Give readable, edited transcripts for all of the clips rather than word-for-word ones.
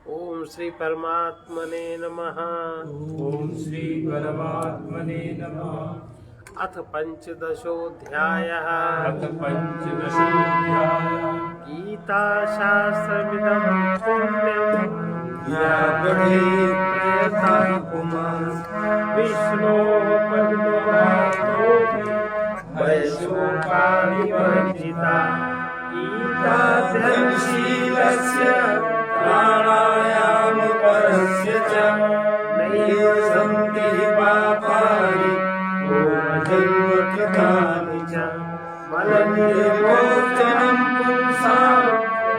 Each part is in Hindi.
ओम श्री परमात्मने नमः। ओम श्री परमात्मने नमः। अथ पंचदशोऽध्यायः। अथ पंचदशोऽध्यायः। गीता शास्त्रमिदं पुण्यं या पठेत् प्रयता पुमान् विष्णोः पद्मनाभोऽपि वैशोकाविवर्जिता। गीताध्ययनशीलस्य प्राणायामपरस्य च नैव सन्ति पापानि पूर्वजन्मकृतानि च। मलनिर्मोचनं पुंसां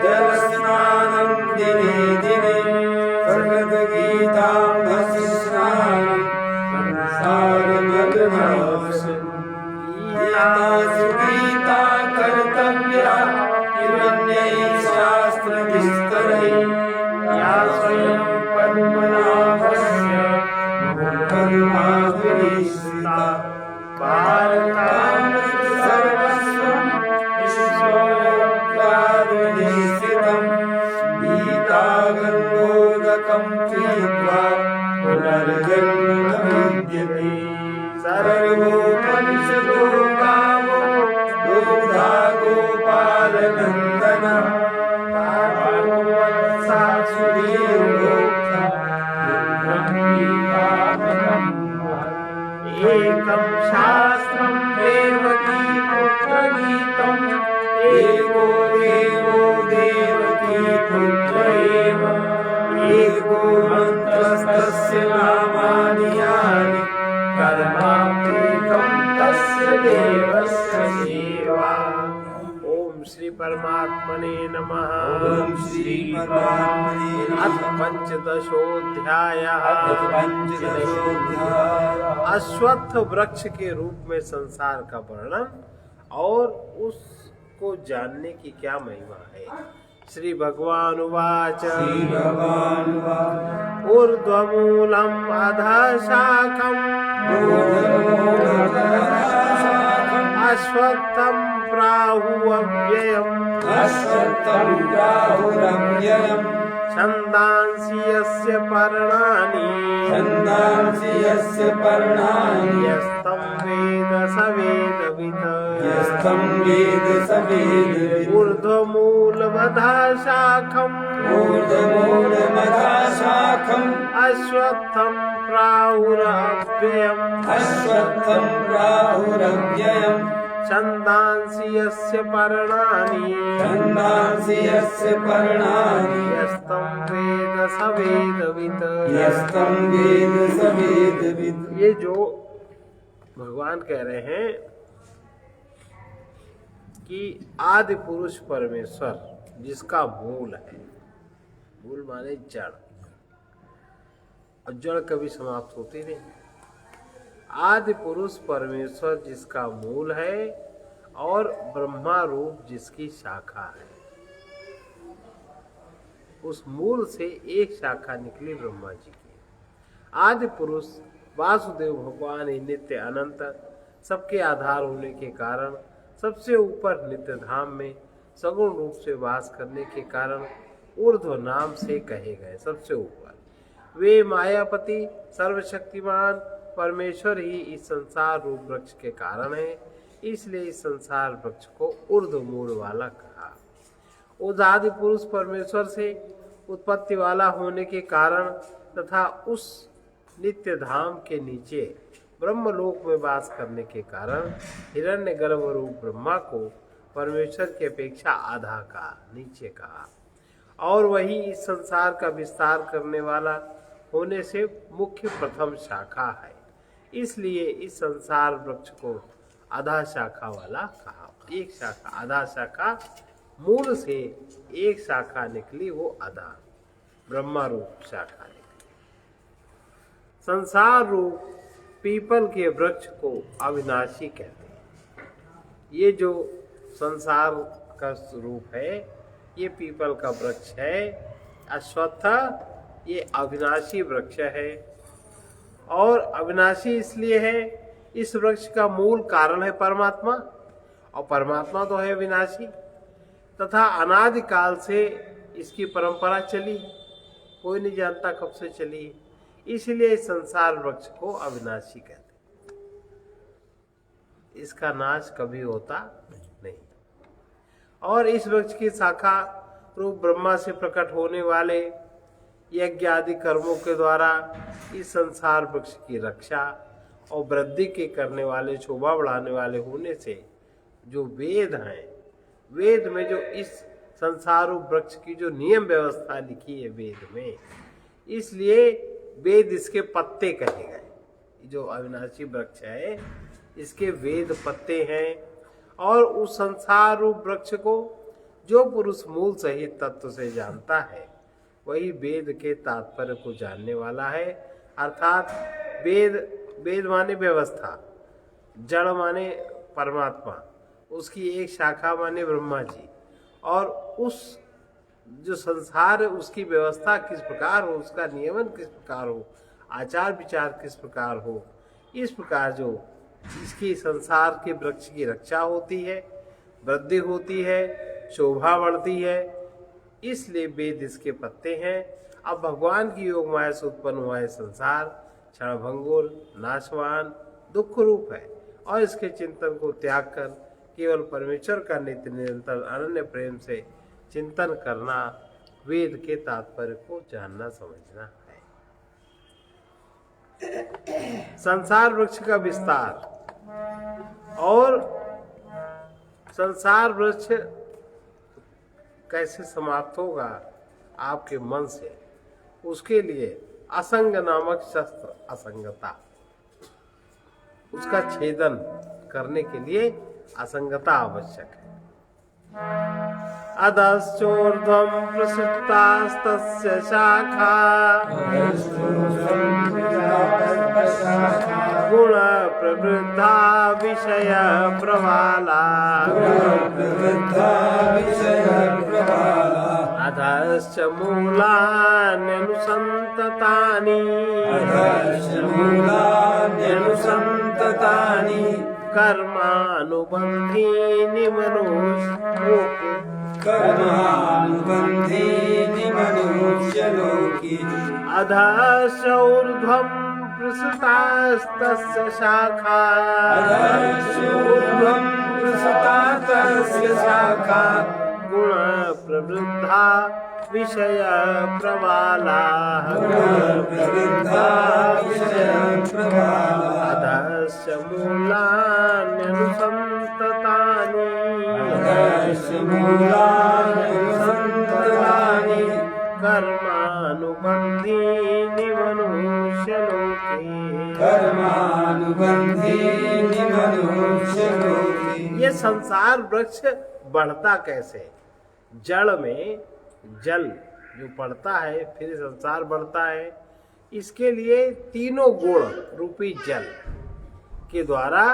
जलस्नानं दिने दिने भगवद्गीतामधिस्नानं संसारमलनाशनम्। गीतासु गीता कर्तव्या हिरण्यैः शास्त्रविस्तरैः या स्वयं पद्मनाभस्य मुखकर्माभिनिश्रिता। भारतामृत सर्वस्वं विश्वोत्ताद्विनिश्रितं। गीता गङ्गोदकं पीत्वा पुनर्जन्म न विद्यते। सर्वोपनिषदो गावो दुग्धा गोपालनन्दनः। एकं शास्त्रं देवकी पुत्रगीतम् एको देवो देवकी पुत्र एव। एको मन्त्रस्तस्य नामानि यानि कर्माप्येकं तस्य देवस्य सेवा। ओम श्री परमात्मने नमः। ओम श्री परमात्मने अथ नमः। पंचदशोऽध्यायः। अथ पंचदशोऽध्यायः। अश्वत्थ वृक्ष के रूप में संसार का वर्णन और उसको जानने की क्या महिमा है। श्री भगवान उवाच। श्री भगवान उवाच। ऊर्ध्वमूलम् अधः शाखम् अश्वत्थं प्राहुरव्ययम्। अश्वत्थं प्राहुरव्ययम्। छन्दांसि यस्य पर्णानि छन्दांसि यस्य पर्णानि यस्तं वेद स वेदवित्। यस्तं वेद स वेदवित्। ऊर्ध्वमूलमधः शाखम् ऊर्ध्वमूलमधः शाखम् अश्वत्थं प्राहुरव्ययम्। अश्वत्थं प्राहुरव्ययम्। छन्दांसि यस्य पर्णानि छन्दांसि यस्य पर्णानि यस्तं वेद स वेदवित्। यस्तं वेद स वेदवित्। ये जो भगवान कह रहे हैं कि आदि पुरुष परमेश्वर जिसका मूल है, मूल माने जड़, और जड़ कभी समाप्त होती नहीं। आदि पुरुष परमेश्वर जिसका मूल है और ब्रह्मा रूप जिसकी शाखा है, उस मूल से एक शाखा निकली ब्रह्मा जी की। आदि पुरुष वासुदेव भगवान ही नित्य अनंत सबके आधार होने के कारण सबसे ऊपर नित्य धाम में सगुण रूप से वास करने के कारण ऊर्ध्व नाम से कहे गए। सबसे ऊपर वे मायापति सर्वशक्तिमान परमेश्वर ही इस संसार रूप वृक्ष के कारण है। इसलिए इस संसार वृक्ष को ऊर्ध्व मूल वाला कहा। उस आदि पुरुष परमेश्वर से उत्पत्ति वाला होने के कारण तथा उस नित्य धाम के नीचे ब्रह्मलोक में वास करने के कारण हिरण्य गर्भ रूप ब्रह्मा को परमेश्वर की अपेक्षा आधा का नीचे कहा, और वही इस संसार का विस्तार करने वाला होने से मुख्य प्रथम शाखा है। इसलिए इस संसार वृक्ष को आधा शाखा वाला कहा। एक शाखा, आधा शाखा, मूल से एक शाखा निकली, वो आधा ब्रह्मा रूप शाखा निकली। संसार रूप पीपल के वृक्ष को अविनाशी कहते हैं। ये जो संसार का रूप है, ये पीपल का वृक्ष है। अश्वत्थ ये अविनाशी वृक्ष है, और अविनाशी इसलिए है, इस वृक्ष का मूल कारण है परमात्मा, और परमात्मा तो है विनाशी, तथा अनादिकाल से इसकी परंपरा चली कोई नहीं जानता कब से चली है। इसलिए इस संसार वृक्ष को अविनाशी कहते हैं। इसका नाश कभी होता नहीं। और इस वृक्ष की शाखा रूप ब्रह्मा से प्रकट होने वाले यज्ञ आदि कर्मों के द्वारा इस संसार वृक्ष की रक्षा और वृद्धि के करने वाले, शोभा बढ़ाने वाले होने से जो वेद हैं, वेद में जो इस संसार वृक्ष की जो नियम व्यवस्था लिखी है वेद में, इसलिए वेद इसके पत्ते कहे गए। जो अविनाशी वृक्ष है इसके वेद पत्ते हैं। और उस संसार रूप वृक्ष को जो पुरुष मूल सहित तत्व से जानता है वही वेद के तात्पर्य को जानने वाला है। अर्थात वेद माने व्यवस्था, जड़ माने परमात्मा, उसकी एक शाखा माने ब्रह्मा जी, और उस जो संसार है उसकी व्यवस्था किस प्रकार हो, उसका नियमन किस प्रकार हो, आचार विचार किस प्रकार हो, इस प्रकार जो इसकी संसार के वृक्ष की रक्षा होती है, वृद्धि होती है, शोभा बढ़ती है, इसलिए वेद इसके पत्ते हैं। अब भगवान की योग माया से उत्पन्न हुआ है संसार क्षणभंगुर, नाशवान, दुख रूप है, और इसके चिंतन को त्याग कर केवल परमेश्वर का नित्य निरंतर अनन्य प्रेम से चिंतन करना वेद के तात्पर्य को जानना समझना है। संसार वृक्ष का विस्तार। और संसार वृक्ष कैसे समाप्त होगा आपके मन से, उसके लिए असंग नामक शस्त्र, असंगता, उसका छेदन करने के लिए असंगता आवश्यक है। अधश्चोर्ध्वं प्रसृतास्तस्य शाखा गुण प्रवृद्धा विषय प्रवाला अधश्च मूलान्यनुसन्ततानि कर्मानुबन्धीनि मनुष्यलोके अधश्च ऊर्ध्वं प्रसृतास्तस्य शाखा गुण प्रवृद्धा विषय प्रवाला अधश्च मूलान्यनुसन्ततानि कर्मानुबन्धीनि मनुष्यलोके। ये संसार वृक्ष बढ़ता कैसे? जड़ में जल जो पड़ता है फिर संसार बढ़ता है। इसके लिए तीनों गुण रूपी जल के द्वारा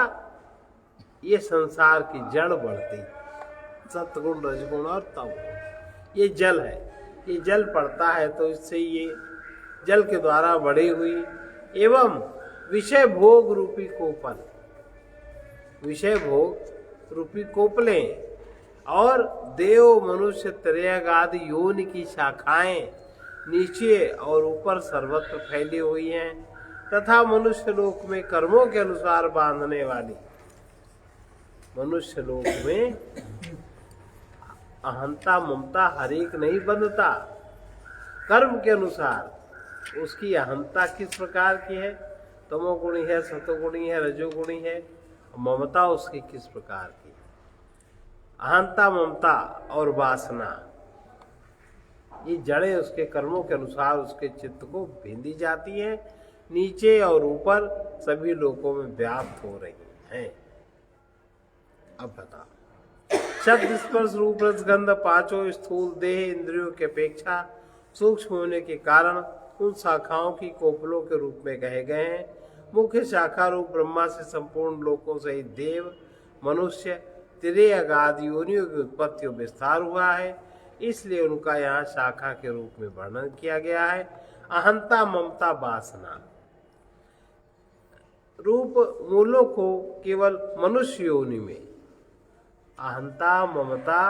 ये संसार की जड़ बढ़ती, सत्गुण, रजगुण और तमगुण। ये जल है, ये जल पड़ता है तो इससे ये जल के द्वारा बढ़ी हुई एवं विषय भोग रूपी कोपल, विषय भोग रूपी कोपलें और देव मनुष्य त्रियग आदि योनि की शाखाएं नीचे और ऊपर सर्वत्र फैली हुई हैं तथा मनुष्य लोक में कर्मों के अनुसार बांधने वाली, मनुष्य लोक में अहंता ममता हर एक नहीं बंधता, कर्म के अनुसार उसकी अहंता किस प्रकार की है, तमोगुणी है, सतोगुणी है, रजोगुणी है, ममता उसकी किस प्रकार की, अहंता ममता और वासना, ये जड़ें उसके कर्मों के अनुसार उसके चित्त को भेदी जाती हैं, नीचे और ऊपर सभी लोकों में व्याप्त हो रही हैं। अब बता, शब्द स्पर्श रूप रस गंध पांचों स्थूल देह इंद्रियों की अपेक्षा सूक्ष्म होने के कारण उन शाखाओं की कोपलों के रूप में कहे गए हैं। मुख्य शाखा रूप ब्रह्मा से संपूर्ण लोकों सहित देव, मनुष्य, त्रियग आदि योनियों की उत्पत्ति और विस्तार हुआ है, इसलिए उनका यहाँ शाखा के रूप में वर्णन किया गया है। अहंता ममता वासना रूप मूलों को केवल मनुष्य योनि में, अहंता ममता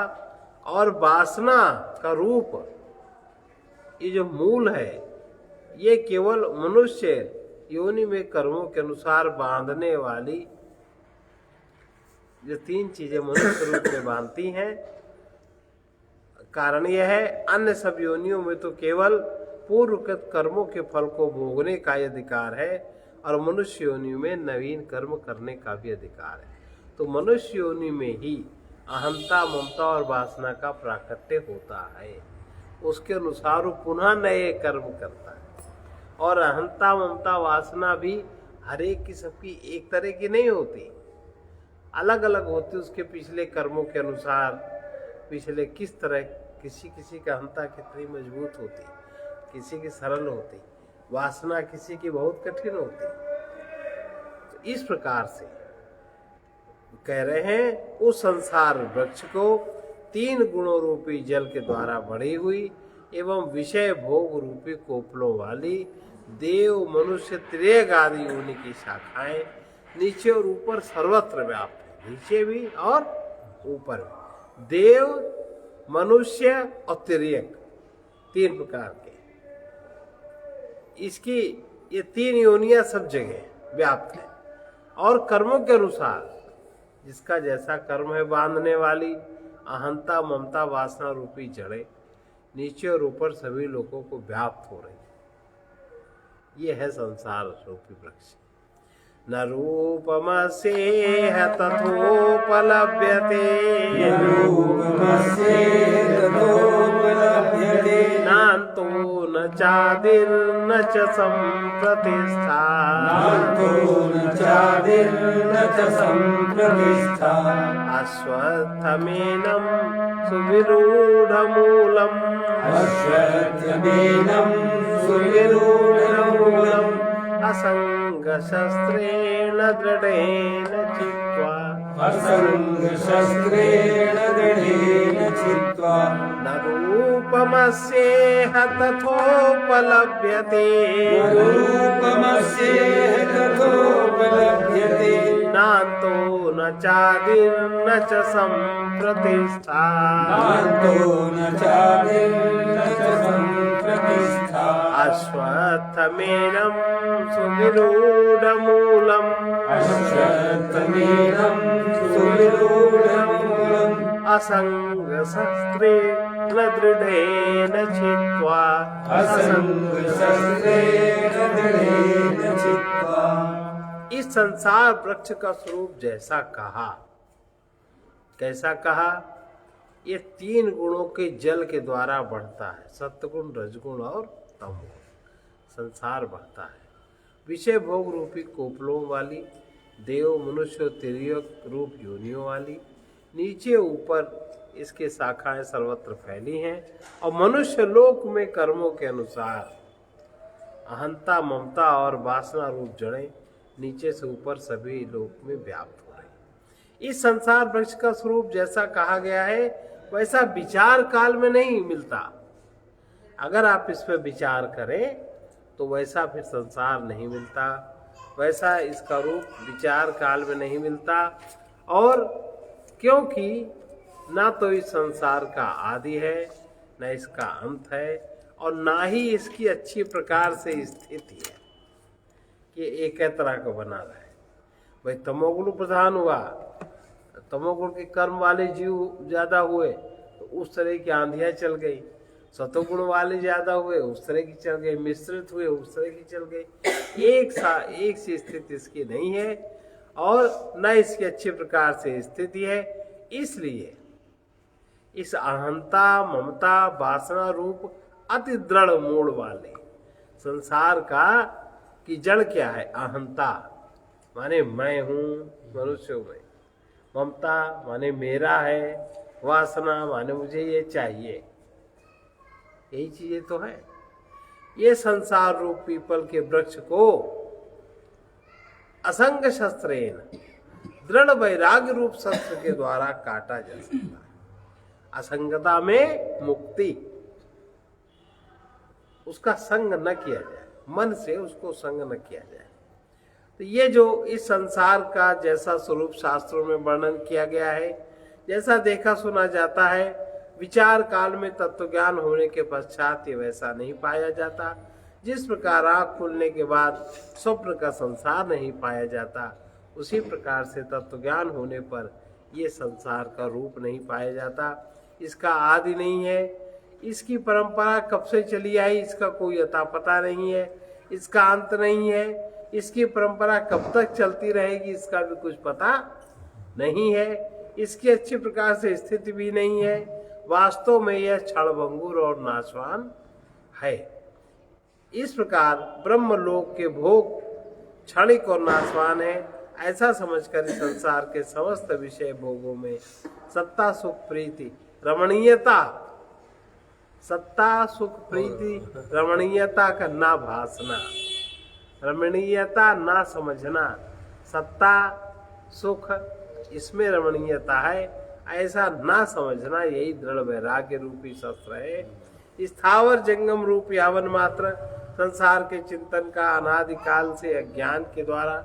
और वासना का रूप ये जो मूल है ये केवल मनुष्य योनि में कर्मों के अनुसार बांधने वाली जो 3 चीजें मनुष्य रूप में बांधती हैं। कारण यह है अन्य सब योनियों में तो केवल पूर्वकृत कर्मों के फल को भोगने का ही अधिकार है और मनुष्य योनि में नवीन कर्म करने का भी अधिकार है। तो मनुष्य योनि में ही अहंता, ममता और वासना का प्राकट्य होता है। उसके अनुसार वो पुनः नए कर्म करता है। और अहंता, ममता, वासना भी हर एक की सबकी एक तरह की नहीं होती, अलग अलग होती। उसके पिछले कर्मों के अनुसार पिछले किस तरह किसी का अहंता कितनी मजबूत होती, किसी की सरल होती, वासना किसी की बहुत कठिन होती। तो इस प्रकार से कह रहे हैं उस संसार वृक्ष को 3 गुणों रूपी जल के द्वारा बढ़ी हुई एवं विषय भोग रूपी कोपलों वाली देव, मनुष्य, त्रियग आदि योनि की शाखाएं नीचे और ऊपर सर्वत्र व्याप्त है। नीचे भी और ऊपर भी देव, मनुष्य और त्रियग 3 प्रकार के इसकी ये 3 योनियां सब जगह व्याप्त है। और कर्मों के अनुसार जिसका जैसा कर्म है बांधने वाली अहंता, ममता, वासना रूपी जड़ें नीचे और ऊपर सभी लोगों को व्याप्त हो रही है। ये है संसार रूपी वृक्ष। न रूपमस्येह तथोपलभ्यते, नान्तो न चादिर्न च सम्प्रतिष्ठा, अश्वत्थमेनं सुविरूढमूलम्, असंगशस्त्रेण दृढेन चित्वा, न रूपमस्येह तथोपलभ्यते, नान्तो न चादिर्न च सम्प्रतिष्ठा, अश्वत्थमेनं सुविरूढमूलम्, असंगशस्त्रेण दृढेन चित्वा, इस संसार वृक्ष का स्वरूप जैसा कहा, कैसा कहा? ये 3 गुणों के जल के द्वारा बढ़ता है, सत्वगुण, रजगुण और तमोगुण। संसार बढ़ता है विषय भोग रूपी कोपलों वाली देव, मनुष्य, तिर्यक रूप योनियों वाली। नीचे ऊपर इसके शाखाएं सर्वत्र फैली हैं और मनुष्य लोक में कर्मों के अनुसार अहंता, ममता और वासना रूप जड़ें नीचे से ऊपर सभी लोक में व्याप्त हो रही। इस संसार वृक्ष का स्वरूप जैसा कहा गया है वैसा विचार काल में नहीं मिलता। अगर आप इस पर विचार करें तो वैसा फिर संसार नहीं मिलता, वैसा इसका रूप विचार काल में नहीं मिलता। और क्योंकि ना तो इस संसार का आदि है, ना इसका अंत है, और ना ही इसकी अच्छी प्रकार से स्थिति है कि एक तरह का बना रहे। भाई तमोगुण प्रधान हुआ, तमोगुण के कर्म वाले जीव ज्यादा हुए तो उस तरह की आंधियां चल गई, सतोगुण वाले ज्यादा हुए उस तरह की चल गई, मिश्रित हुए उस तरह की चल गई। एक सी स्थिति इसकी नहीं है और न इसकी अच्छी प्रकार से स्थिति है। इसलिए इस अहंता, ममता, वासना रूप अति दृढ़ मूल वाले संसार का की जड़ क्या है? अहंता माने मैं हूं, मनुष्य में। ममता माने मेरा है, वासना माने मुझे ये चाहिए। यही चीजें तो है। ये संसार रूप पीपल के वृक्ष को असंग शस्त्रेण, दृढ़ वैराग्य रूप शस्त्र के द्वारा काटा जा सकता है। असंगता में मुक्ति, उसका संग न किया जाए, मन से उसको संग न किया जाए। तो ये जो इस संसार का जैसा स्वरूप शास्त्रों में वर्णन किया गया है, जैसा देखा सुना जाता है, विचार काल में तत्व ज्ञान होने के पश्चात ये वैसा नहीं पाया जाता। जिस प्रकार आँख खुलने के बाद स्वप्न का संसार नहीं पाया जाता, उसी प्रकार से तत्व ज्ञान होने पर ये संसार का रूप नहीं पाया जाता। इसका आदि नहीं है, इसकी परंपरा कब से चली आई इसका कोई अता पता नहीं है, इसका अंत नहीं है, इसकी परंपरा कब तक चलती रहेगी इसका भी कुछ पता नहीं है, इसकी अच्छी प्रकार से स्थिति भी नहीं है। वास्तव में यह क्षणभंगुर और नाशवान है। इस प्रकार ब्रह्मलोक के भोग क्षणिक और नाशवान है, ऐसा समझकर इस संसार के समस्त विषय भोगों में सत्ता सुख प्रीति रमणीयता, सत्ता सुख प्रीति रमणीयता का ना भासना, रमणीयता ना समझना, सत्ता सुख इसमें रमणीयता है ऐसा ना समझना, यही दृढ़ वैराग्य रूपी शस्त्र है। स्थावर जंगम रूप यावन मात्र संसार के चिंतन का अनादिकाल से अज्ञान के द्वारा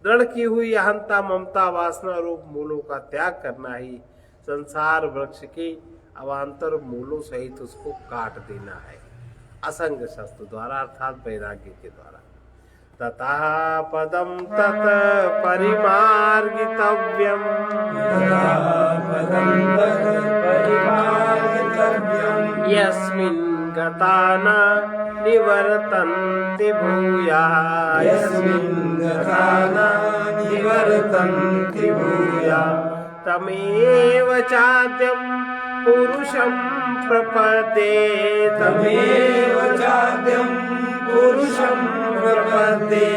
दृढ़ की हुई अहंता ममता वासना रूप मूलों का त्याग करना ही संसार वृक्ष के अवान्तर मूलों सहित उसको काट देना है असंग शस्त्र द्वारा, अर्थात वैराग्य के द्वारा। ततः पदम तत परिमार्गितव्यम्, यस्मिन् गता न निवर्तन्ति भूयाः, यस्मिन् गता न निवर्तन्ति भूयाः। तमेव चाद्यं पुरुषं प्रपद्ये, तमेव चाद्यं पुरुषं प्रपद्ये।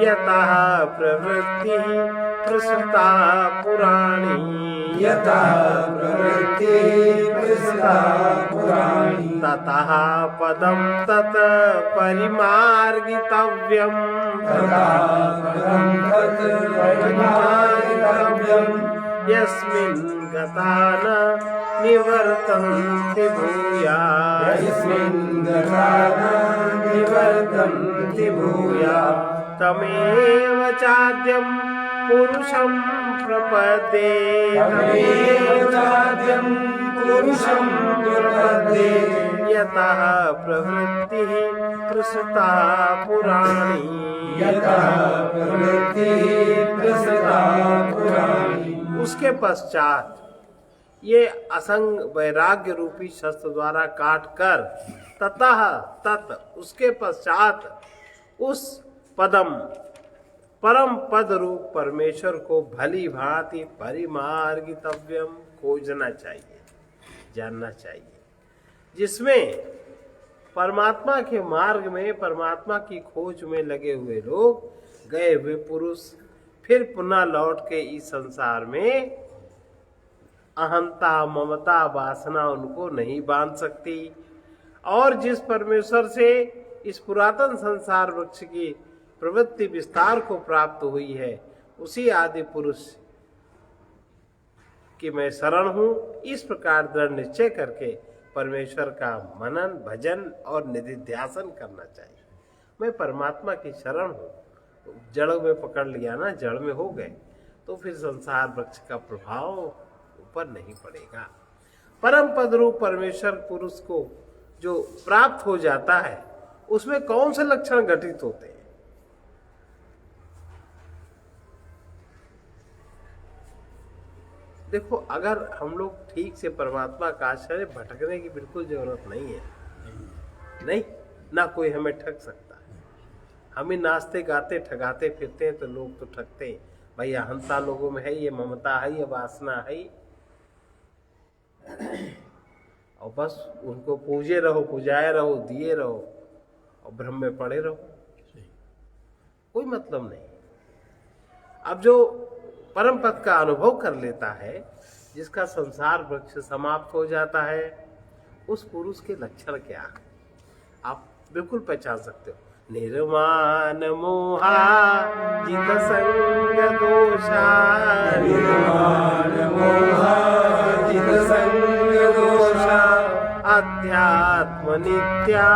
यतः प्रवृत्तिः प्रसृता पुराणी, यतः प्रवृत्तिः प्रसृता पुराणी। ततः पदं तत् परिमार्गितव्यम्, ततः पदं तत् परिमार्गितव्यम्। यस्मिन् गता न निवर्तन्ति भूयाः, यस्मिन् गता न निवर्तन्ति भूयाः। तमेव चाद्यं पुरुषं प्रपद्ये, तमेव चाद्यं पुरुषं प्रपद्ये। यतः प्रवृत्तिः प्रसृता पुराणी, यतः प्रवृत्तिः प्रसृता पुराणी। उसके पश्चात ये असंग वैराग्य रूपी शस्त्र द्वारा काट कर ततः तत् उसके पश्चात उस पदम परम पद रूप परमेश्वर को भली भांति परिमार्गितव्यम खोजना चाहिए, जानना चाहिए, जिसमें परमात्मा के मार्ग में परमात्मा की खोज में लगे हुए लोग, गए हुए पुरुष फिर पुनः लौट के इस संसार में अहंता ममता वासना उनको नहीं बांध सकती। और जिस परमेश्वर से इस पुरातन संसार वृक्ष की प्रवृत्ति विस्तार को प्राप्त हुई है, उसी आदि पुरुष कि मैं शरण हूं, इस प्रकार दृढ़ निश्चय करके परमेश्वर का मनन भजन और निधिध्यासन करना चाहिए। मैं परमात्मा की शरण हूं, तो जड़ में पकड़ लिया ना, जड़ में हो गए तो फिर संसार वृक्ष का प्रभाव ऊपर नहीं पड़ेगा। परम पद रूप परमेश्वर पुरुष को जो प्राप्त हो जाता है उसमें कौन से लक्षण घटित होते हैं? देखो, अगर हम लोग ठीक से परमात्मा का आश्रय, भटकने की बिल्कुल जरूरत नहीं है, नहीं ना कोई हमें ठग सकता है। हम ही नाचते गाते ठगाते फिरते हैं तो लोग तो ठगते हैं। भाई अहंता लोगों में है, ये ममता है, ये वासना है, और बस उनको पूजे रहो, पुजाए रहो, दिए रहो और भ्रम में पड़े रहो, कोई मतलब नहीं। अब जो परम पद का अनुभव कर लेता है, जिसका संसार वृक्ष समाप्त हो जाता है, उस पुरुष के लक्षण क्या है आप बिल्कुल पहचान सकते हो। निर्माण मोहा जित संग दोषा, निर्माण मोहा जित संग दोषा। अध्यात्म नित्या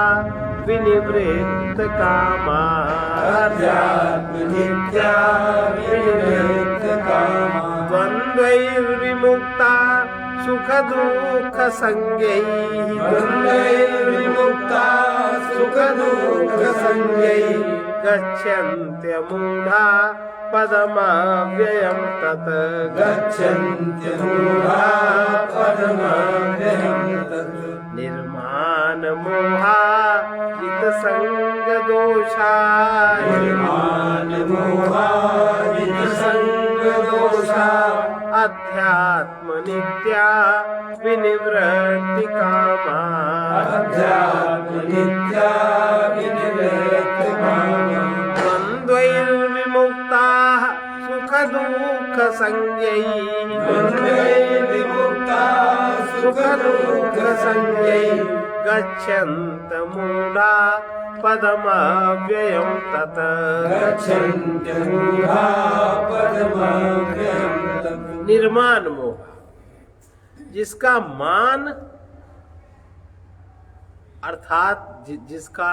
विनिवृत्त कामा, अध्यात्म नित्या विनिवृत्त कामा। द्वंद्वैर्विमुक्ता सुख दुःख संज्ञैः द्वन्द्वैर्विमुक्ता सुख दुःख संज्ञैः गच्छन्त्यमूढा पदमव्ययं तत् गच्छन्त्यमूढा पदमव्ययं तत् निर्माणमोहा जितसङ्गदोषा निर्माणमोहाजितसङ्गदोषा अध्यात्मनित्या विनिवृत्तिकामा अध्यात्मनित्या विनिवृत्तिकामा द्वन्द्वैर्विमुक्ताः सुखदुःखसंज्ञैः द्वन्द्वैर्विमुक्ताः सुखदुःखसंज्ञैः गच्छन्तमूढा पदमव्ययं तत् गच्छन्त्यमूढा पदमव्ययं तत् निर्माण मोह, जिसका मान अर्थात जिसका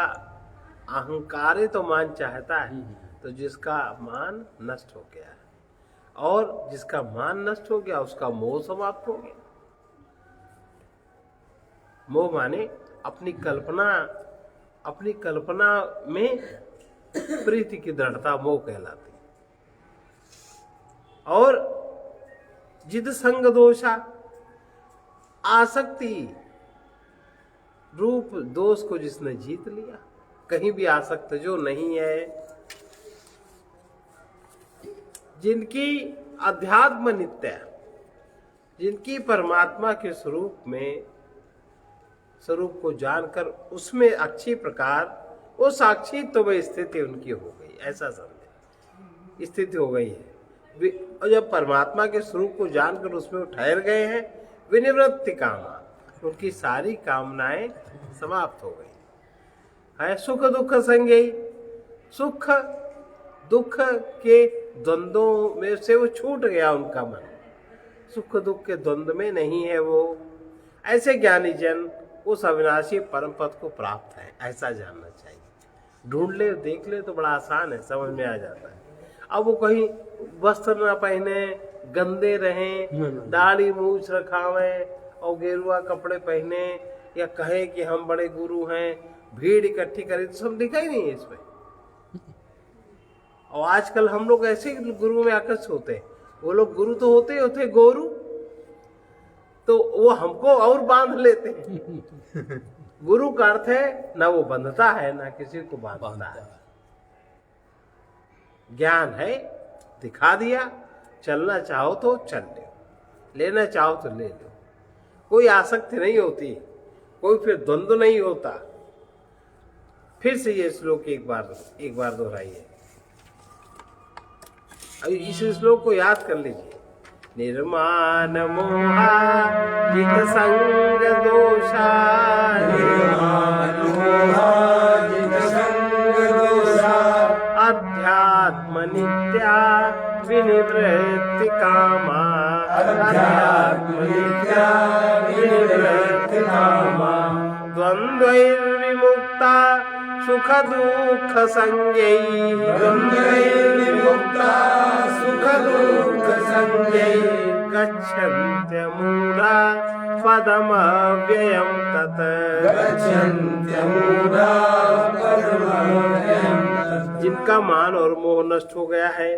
अहंकार ही तो मान चाहता है, तो जिसका मान नष्ट हो गया है, और जिसका मान नष्ट हो गया उसका मोह समाप्त हो गया। मोह माने अपनी कल्पना में प्रीति की दृढ़ता मोह कहलाती है। और जिद संग दोषा, आसक्ति रूप दोष को जिसने जीत लिया, कहीं भी आसक्त जो नहीं है, जिनकी अध्यात्म नित्य, जिनकी परमात्मा के स्वरूप को जानकर उसमें अच्छी प्रकार वो साक्षी तो वह स्थिति उनकी हो गई, ऐसा समझे स्थिति हो गई है। और जब परमात्मा के स्वरूप को जानकर उसमें वो ठहर गए हैं, विनिवृत्ति कामा, उनकी सारी कामनाएं समाप्त हो गई है। सुख दुख संज्ञ, सुख दुख के द्वंद्वों में से वो छूट गया, उनका मन सुख दुख के द्वंद्व में नहीं है वो। ऐसे ज्ञानी जन उस अविनाशी परम पद को प्राप्त है, ऐसा जानना चाहिए। ढूंढ ले देख ले तो बड़ा आसान है, समझ में आ जाता है। अब वो कहीं वस्त्र न पहने, गंदे रहें, दाढ़ी मूछ रखावें और गेरुआ कपड़े पहने, या कहें कि हम बड़े गुरु हैं, भीड़ इकट्ठी करें, तो सब दिखा ही नहीं है इसमें। और आजकल हम लोग ऐसे गुरु में आकर्षित होते हैं, वो लोग गुरु तो होते गोरू, तो वो हमको और बांध लेते हैं। गुरु का अर्थ है ना वो बंधता है ना किसी को बांधता है। ज्ञान है, दिखा दिया, चलना चाहो तो चल लो, लेना चाहो तो ले लो, कोई आसक्ति नहीं होती, कोई फिर द्वंद्व नहीं होता। फिर से ये श्लोक एक बार दोहराइए, इस श्लोक को याद कर लीजिए। निर्माण मोहा जित संग दोषा, निर्माण मोहा जित संग दोषा, अध्यात्म नित्या विनिवृत्ति कामा, अध्यात्म नित्या विनिवृत्ति कामा, द्वन्द्वैर्विमुक्ता सुख दुःख संज्ञैः, द्वन्द्वैर्विमुक्ता सुख दुःख संज्ञैः गच्छन्त्यमूढा पदमव्ययं तत्, गच्छन्त्यमूढा पदमव्ययं तत्। जिनका मान और मोह नष्ट हो गया है,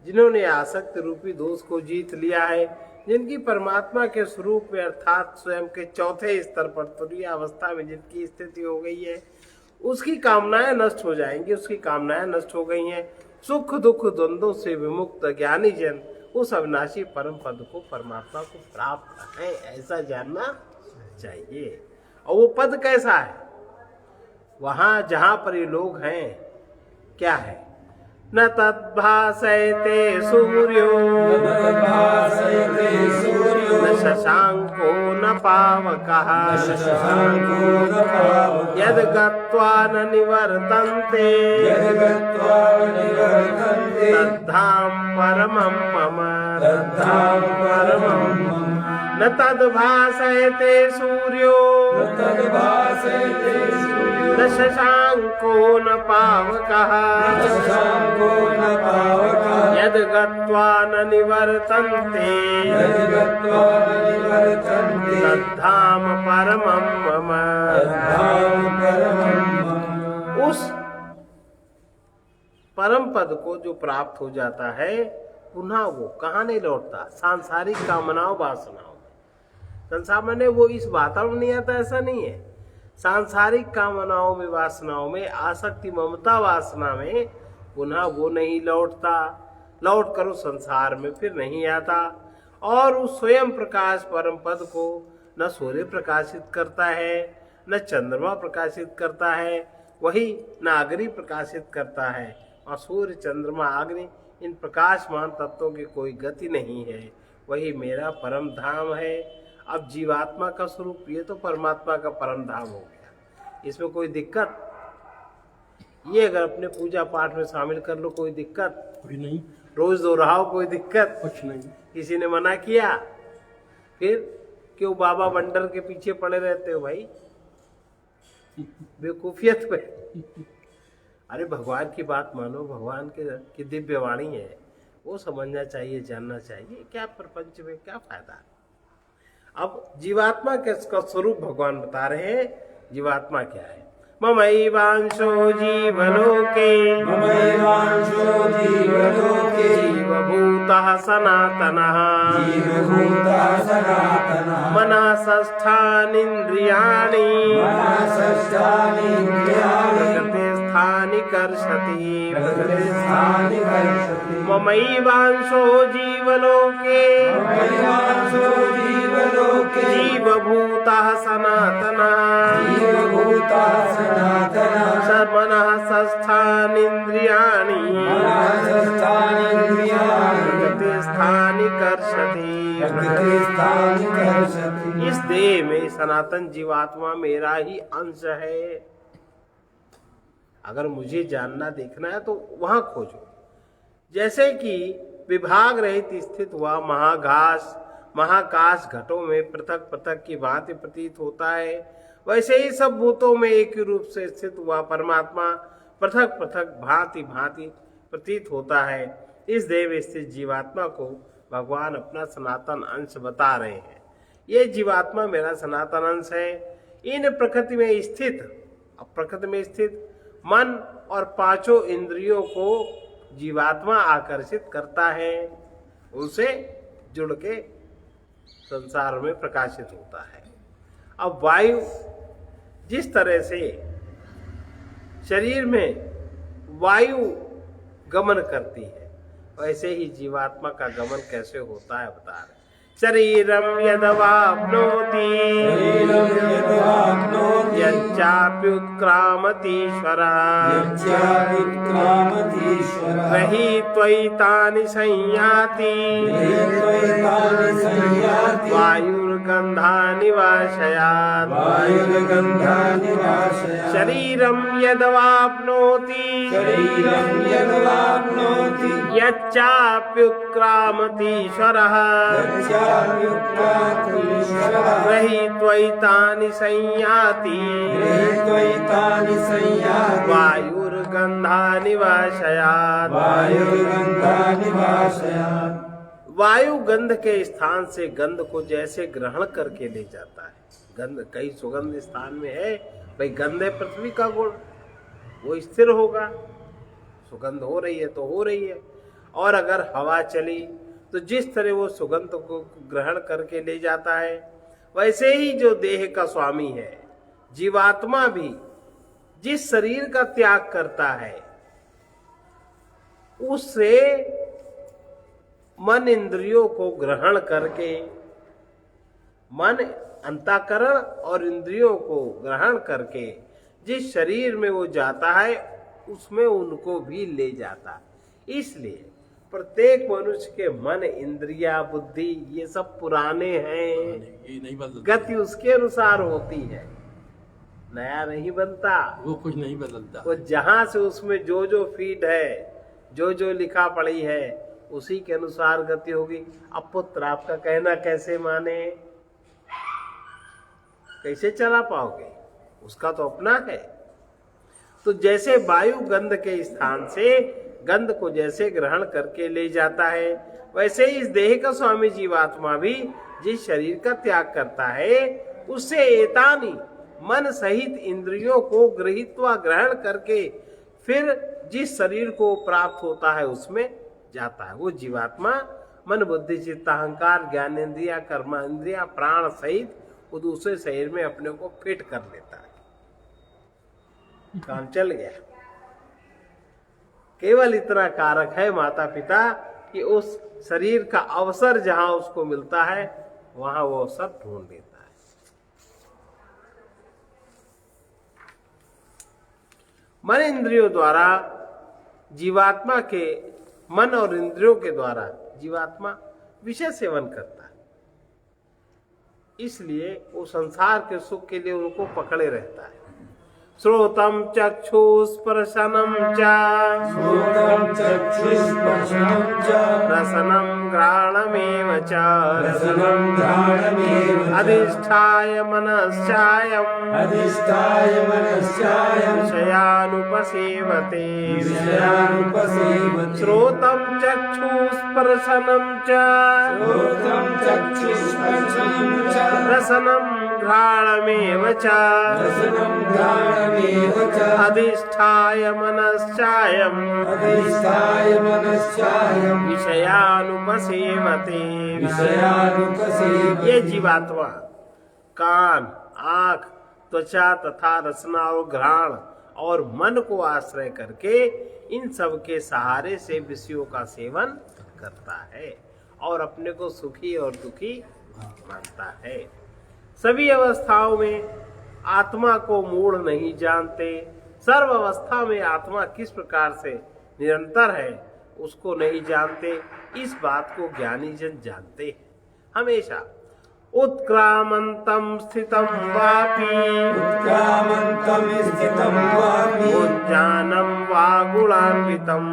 जिन्होंने आसक्त रूपी दोष को जीत लिया है, जिनकी परमात्मा के स्वरूप में अर्थात स्वयं के चौथे स्तर पर तुरीय अवस्था में जिनकी स्थिति हो गई है, उसकी कामनाएं नष्ट हो जाएंगी, उसकी कामनाएं नष्ट हो गई हैं। सुख दुख द्वंद्वों से विमुक्त ज्ञानी जन उस अविनाशी परम पद को, परमात्मा को प्राप्त है, ऐसा जानना चाहिए। और वो पद कैसा है? वहां जहां पर ये लोग हैं, क्या है? न तद्भासयते सूर्यो, न शशांको न पावकः, यद गत्वा न निवर्तन्ते, तद्धाम परमं मम, न तद्भासयते सूर्यो, न न शशांको न पावकः शशांको न पावकः यद् गत्वा न निवर्तन्ते यद् गत्वा न निवर्तन्ते तद्धाम परमं मम। तद्धाम परमं मम। उस परम पद को जो प्राप्त हो जाता है पुनः वो कहाँ नहीं लौटता, सांसारिक कामनाओं वासनाओं में। संसार में वो इस वातावरण नहीं आता, ऐसा नहीं है। सांसारिक कामनाओं में वासनाओं में आसक्ति ममता वासना में पुनः वो नहीं लौटता, लौट कर उस संसार में फिर नहीं आता। और उस स्वयं प्रकाश परम पद को न सूर्य प्रकाशित करता है, न चंद्रमा प्रकाशित करता है, वही न अग्नि प्रकाशित करता है। और सूर्य चंद्रमा अग्नि इन प्रकाशमान तत्वों की कोई गति नहीं है, वही मेरा परम धाम है। अब जीवात्मा का स्वरूप ये तो परमात्मा का परम धाम हो गया, इसमें कोई दिक्कत? ये अगर अपने पूजा पाठ में शामिल कर लो कोई दिक्कत? कोई नहीं, रोज दोहराओ कोई दिक्कत? कुछ नहीं। किसी ने मना किया? फिर क्यों बाबा बंडल के पीछे पड़े रहते हो भाई, बेवकूफियत पे? अरे भगवान की बात मानो, भगवान की दिव्य वाणी है, वो समझना चाहिए, जानना चाहिए। क्या प्रपंच में क्या फायदा? अब जीवात्मा के इसका स्वरूप भगवान बता रहे हैं। जीवात्मा क्या है? ममैवांशो जीवलोके ममैवांशो जीवलोके जीवभूतः सनातनः जीवभूतः सनातनः मनः षष्ठानीन्द्रियाणि मनःषष्ठानीन्द्रियाणि प्रकृतिस्थानि कर्षति प्रकृतिस्थानि कर्षति ममैवांशो जीवलोके ममैवांशो जीवलोके जीवभूतः सनातनः जीवभूतः सनातनः मनः षष्ठानीन्द्रियाणि मनःषष्ठानीन्द्रियाणि प्रकृतिस्थानि कर्षति। प्रकृतिस्थानि कर्षति। इस देह में सनातन जीवात्मा मेरा ही अंश है। अगर मुझे जानना देखना है तो वहां खोजो। जैसे कि विभाग रहित स्थित हुआ महाकाश घटों में पृथक पृथक की भांति प्रतीत होता है, वैसे ही सब भूतों में एक ही रूप से स्थित हुआ परमात्मा पृथक पृथक भांति भांति प्रतीत होता है। इस देह में स्थित जीवात्मा को भगवान अपना सनातन अंश बता रहे हैं। ये जीवात्मा मेरा सनातन अंश है। इन प्रकृति में स्थित मन और पांचों इंद्रियों को जीवात्मा आकर्षित करता है, उनसे जुड़ के संसार में प्रकाशित होता है। अब वायु जिस तरह से शरीर में वायु गमन करती है, वैसे ही जीवात्मा का गमन कैसे होता है बता रहे। शरीरम यदवाप्नोति यच्चाप्युत्क्रामतीश्वरः गृहीत्वैतानि संयाति वायुर्गन्धानि वाशयात्। शरीरम यदवाप्नोति यच्चाप्युत्क्रामतीश्वरः गृहीत्वैतानि संयाति वायुर्गन्धानि वाशयात्। वायु गंध के स्थान से गंध को जैसे ग्रहण करके ले जाता है। गंध कई सुगंध स्थान में है भाई, गंध है पृथ्वी का गुण, वो स्थिर होगा। सुगंध हो रही है तो हो रही है। और अगर हवा चली तो जिस तरह वो सुगंध को ग्रहण करके ले जाता है, वैसे ही जो देह का स्वामी है जीवात्मा भी जिस शरीर का त्याग करता है, उससे मन इंद्रियों को ग्रहण करके, मन अंतःकरण और इंद्रियों को ग्रहण करके जिस शरीर में वो जाता है उसमें उनको भी ले जाता है। इसलिए प्रत्येक मनुष्य के मन, इंद्रिया, बुद्धि ये सब पुराने हैं, ये नहीं बदलता, गति उसके अनुसार होती है, नया नहीं बनता। वो कुछ नहीं बदलता। वो जहां से उसमें जो जो फीड है, जो जो लिखा पड़ी है, उसी के अनुसार गति होगी। अब पुत्र आपका कहना कैसे माने, कैसे चला पाओगे? उसका तो अपना है, तो जैसे वायु गंध के स्थान से गंध को जैसे ग्रहण करके ले जाता है, वैसे इस देह का स्वामी जीवात्मा भी जिस शरीर का त्याग करता है उससे एतानी मन सहित इंद्रियों को गृहीत्वा ग्रहण करके फिर जिस शरीर को प्राप्त होता है उसमें जाता है। वो जीवात्मा मन बुद्धि चित्त अहंकार ज्ञानेन्द्रिया कर्मेंद्रिया प्राण सहित वो दूसरे शरीर में अपने को फिट कर लेता है। काम चल गया। केवल इतना कारक है माता पिता कि उस शरीर का अवसर जहां उसको मिलता है वहां वो अवसर ढूंढ लेता है। मन इंद्रियों द्वारा जीवात्मा के मन और इंद्रियों के द्वारा जीवात्मा विषय सेवन करता है, इसलिए वो संसार के सुख के लिए उनको पकड़े रहता है। श्रोतम चक्षुस्पर्शनम च श्रोत्रं चक्षुस्पर्शनं च रसनं घ्राणमेव च रसनं घ्राणमेव च अधिष्ठाय मनश्चायम् अधिष्ठाय मनश्चायं विषयानुपसेवते विषयानुपसेवते श्रोतम चक्षुस्पर्शनम च श्रोत्रं चक्षुस्पर्शनं च रसनं घ्राणमेव च रसनं घ्राणमेव च अधिष्ठाय मनश्चायम् अधिष्ठाय मनश्चायं विषयानुपसेवते। विषयानुपसेवते। ये जीवात्मा कान आंख त्वचा तथा रसना और घ्राण और मन को आश्रय करके इन सब के सहारे से विषयों का सेवन करता है और अपने को सुखी और दुखी मानता है। सभी अवस्थाओं में आत्मा को मूढ़ नहीं जानते। सर्व अवस्था में आत्मा किस प्रकार से निरंतर है उसको नहीं जानते। इस बात को ज्ञानी जन जानते हैं। हमेशा उत्क्रामंतम स्थितम वापि उत्क्रामन्तं स्थितं वापि ज्ञानम वा गुणान्वितम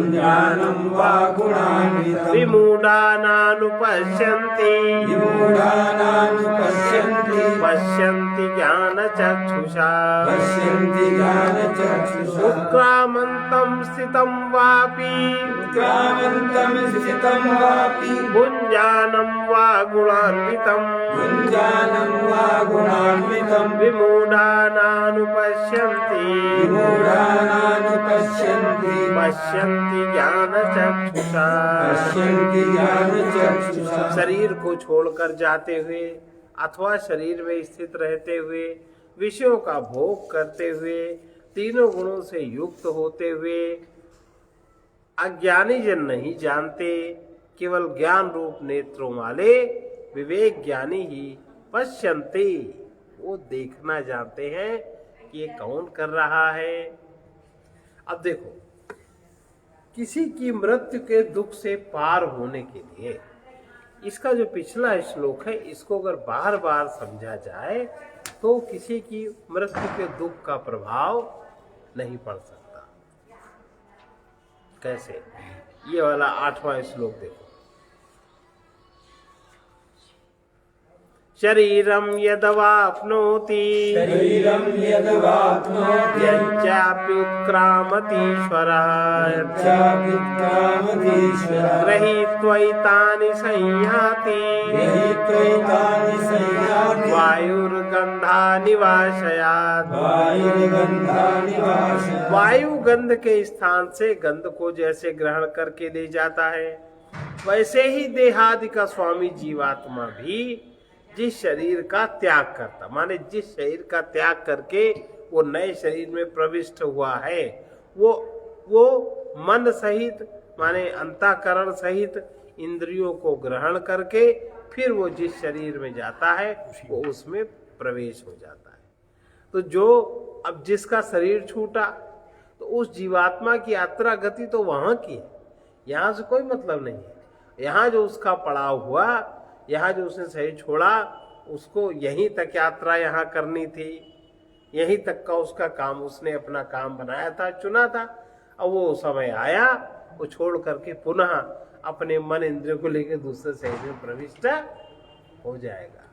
ज्ञानं वा गुणान्वितं विमूढानानुपश्यन्ति विमूढानानुपश्यन्ति पश्यन्ति ज्ञानचक्षुषा पश्यन्ति ज्ञानचक्षुषा उत्क्रामन्तं स्थितं वापि उत्क्रामन्तं स्थितं वापि भुञ्जानं वा गुणान्वितं ज्ञानं वा गुणान्वितं विमूढानानुपश्यन्ति विमूढानानुपश्यन्ति पश्यन्ति ज्ञानचक्षुषा। पश्यन्ति ज्ञानचक्षुषा। शरीर को छोड़कर जाते हुए अथवा शरीर में स्थित रहते हुए विषयों का भोग करते हुए तीनों गुणों से युक्त होते हुए अज्ञानी जन नहीं जानते। केवल ज्ञान रूप नेत्रों वाले विवेक ज्ञानी ही पश्यन्ते, वो देखना जानते हैं कि ये कौन कर रहा है। अब देखो, किसी की मृत्यु के दुख से पार होने के लिए इसका जो पिछला श्लोक है इसको अगर बार बार समझा जाए तो किसी की मृत्यु के दुख का प्रभाव नहीं पड़ सकता। कैसे? ये वाला 8वां श्लोक देखो। शरीरम यदवाप्नोति शरीरं यदवाप्नोति यच्चाप्युत्क्रामतीश्वरः यच्चाप्युत्क्रामतीश्वरः गृहीत्वैतानि संयाति गृहीत्वैतानि संयाति वायुर्गन्धानि वाशयात्। वायुर्गन्धानि वाशयात्। वायु गंध के स्थान से गंध को जैसे ग्रहण करके ले जाता है वैसे ही देहादि का स्वामी जीवात्मा भी जिस शरीर का त्याग करता, माने जिस शरीर का त्याग करके वो नए शरीर में प्रविष्ट हुआ है वो मन सहित माने अंतःकरण सहित इंद्रियों को ग्रहण करके फिर वो जिस शरीर में जाता है वो उसमें प्रवेश हो जाता है। तो जो अब जिसका शरीर छूटा तो उस जीवात्मा की यात्रा गति तो वहां की है, यहाँ से कोई मतलब नहीं है। यहाँ जो उसका पड़ाव हुआ, यहाँ जो उसने शरीर छोड़ा उसको यहीं तक यात्रा यहाँ करनी थी, यहीं तक का उसका काम उसने अपना काम बनाया था, चुना था। अब वो समय आया, वो छोड़ करके पुनः अपने मन इंद्रियों को लेकर दूसरे शरीर में प्रविष्ट हो जाएगा।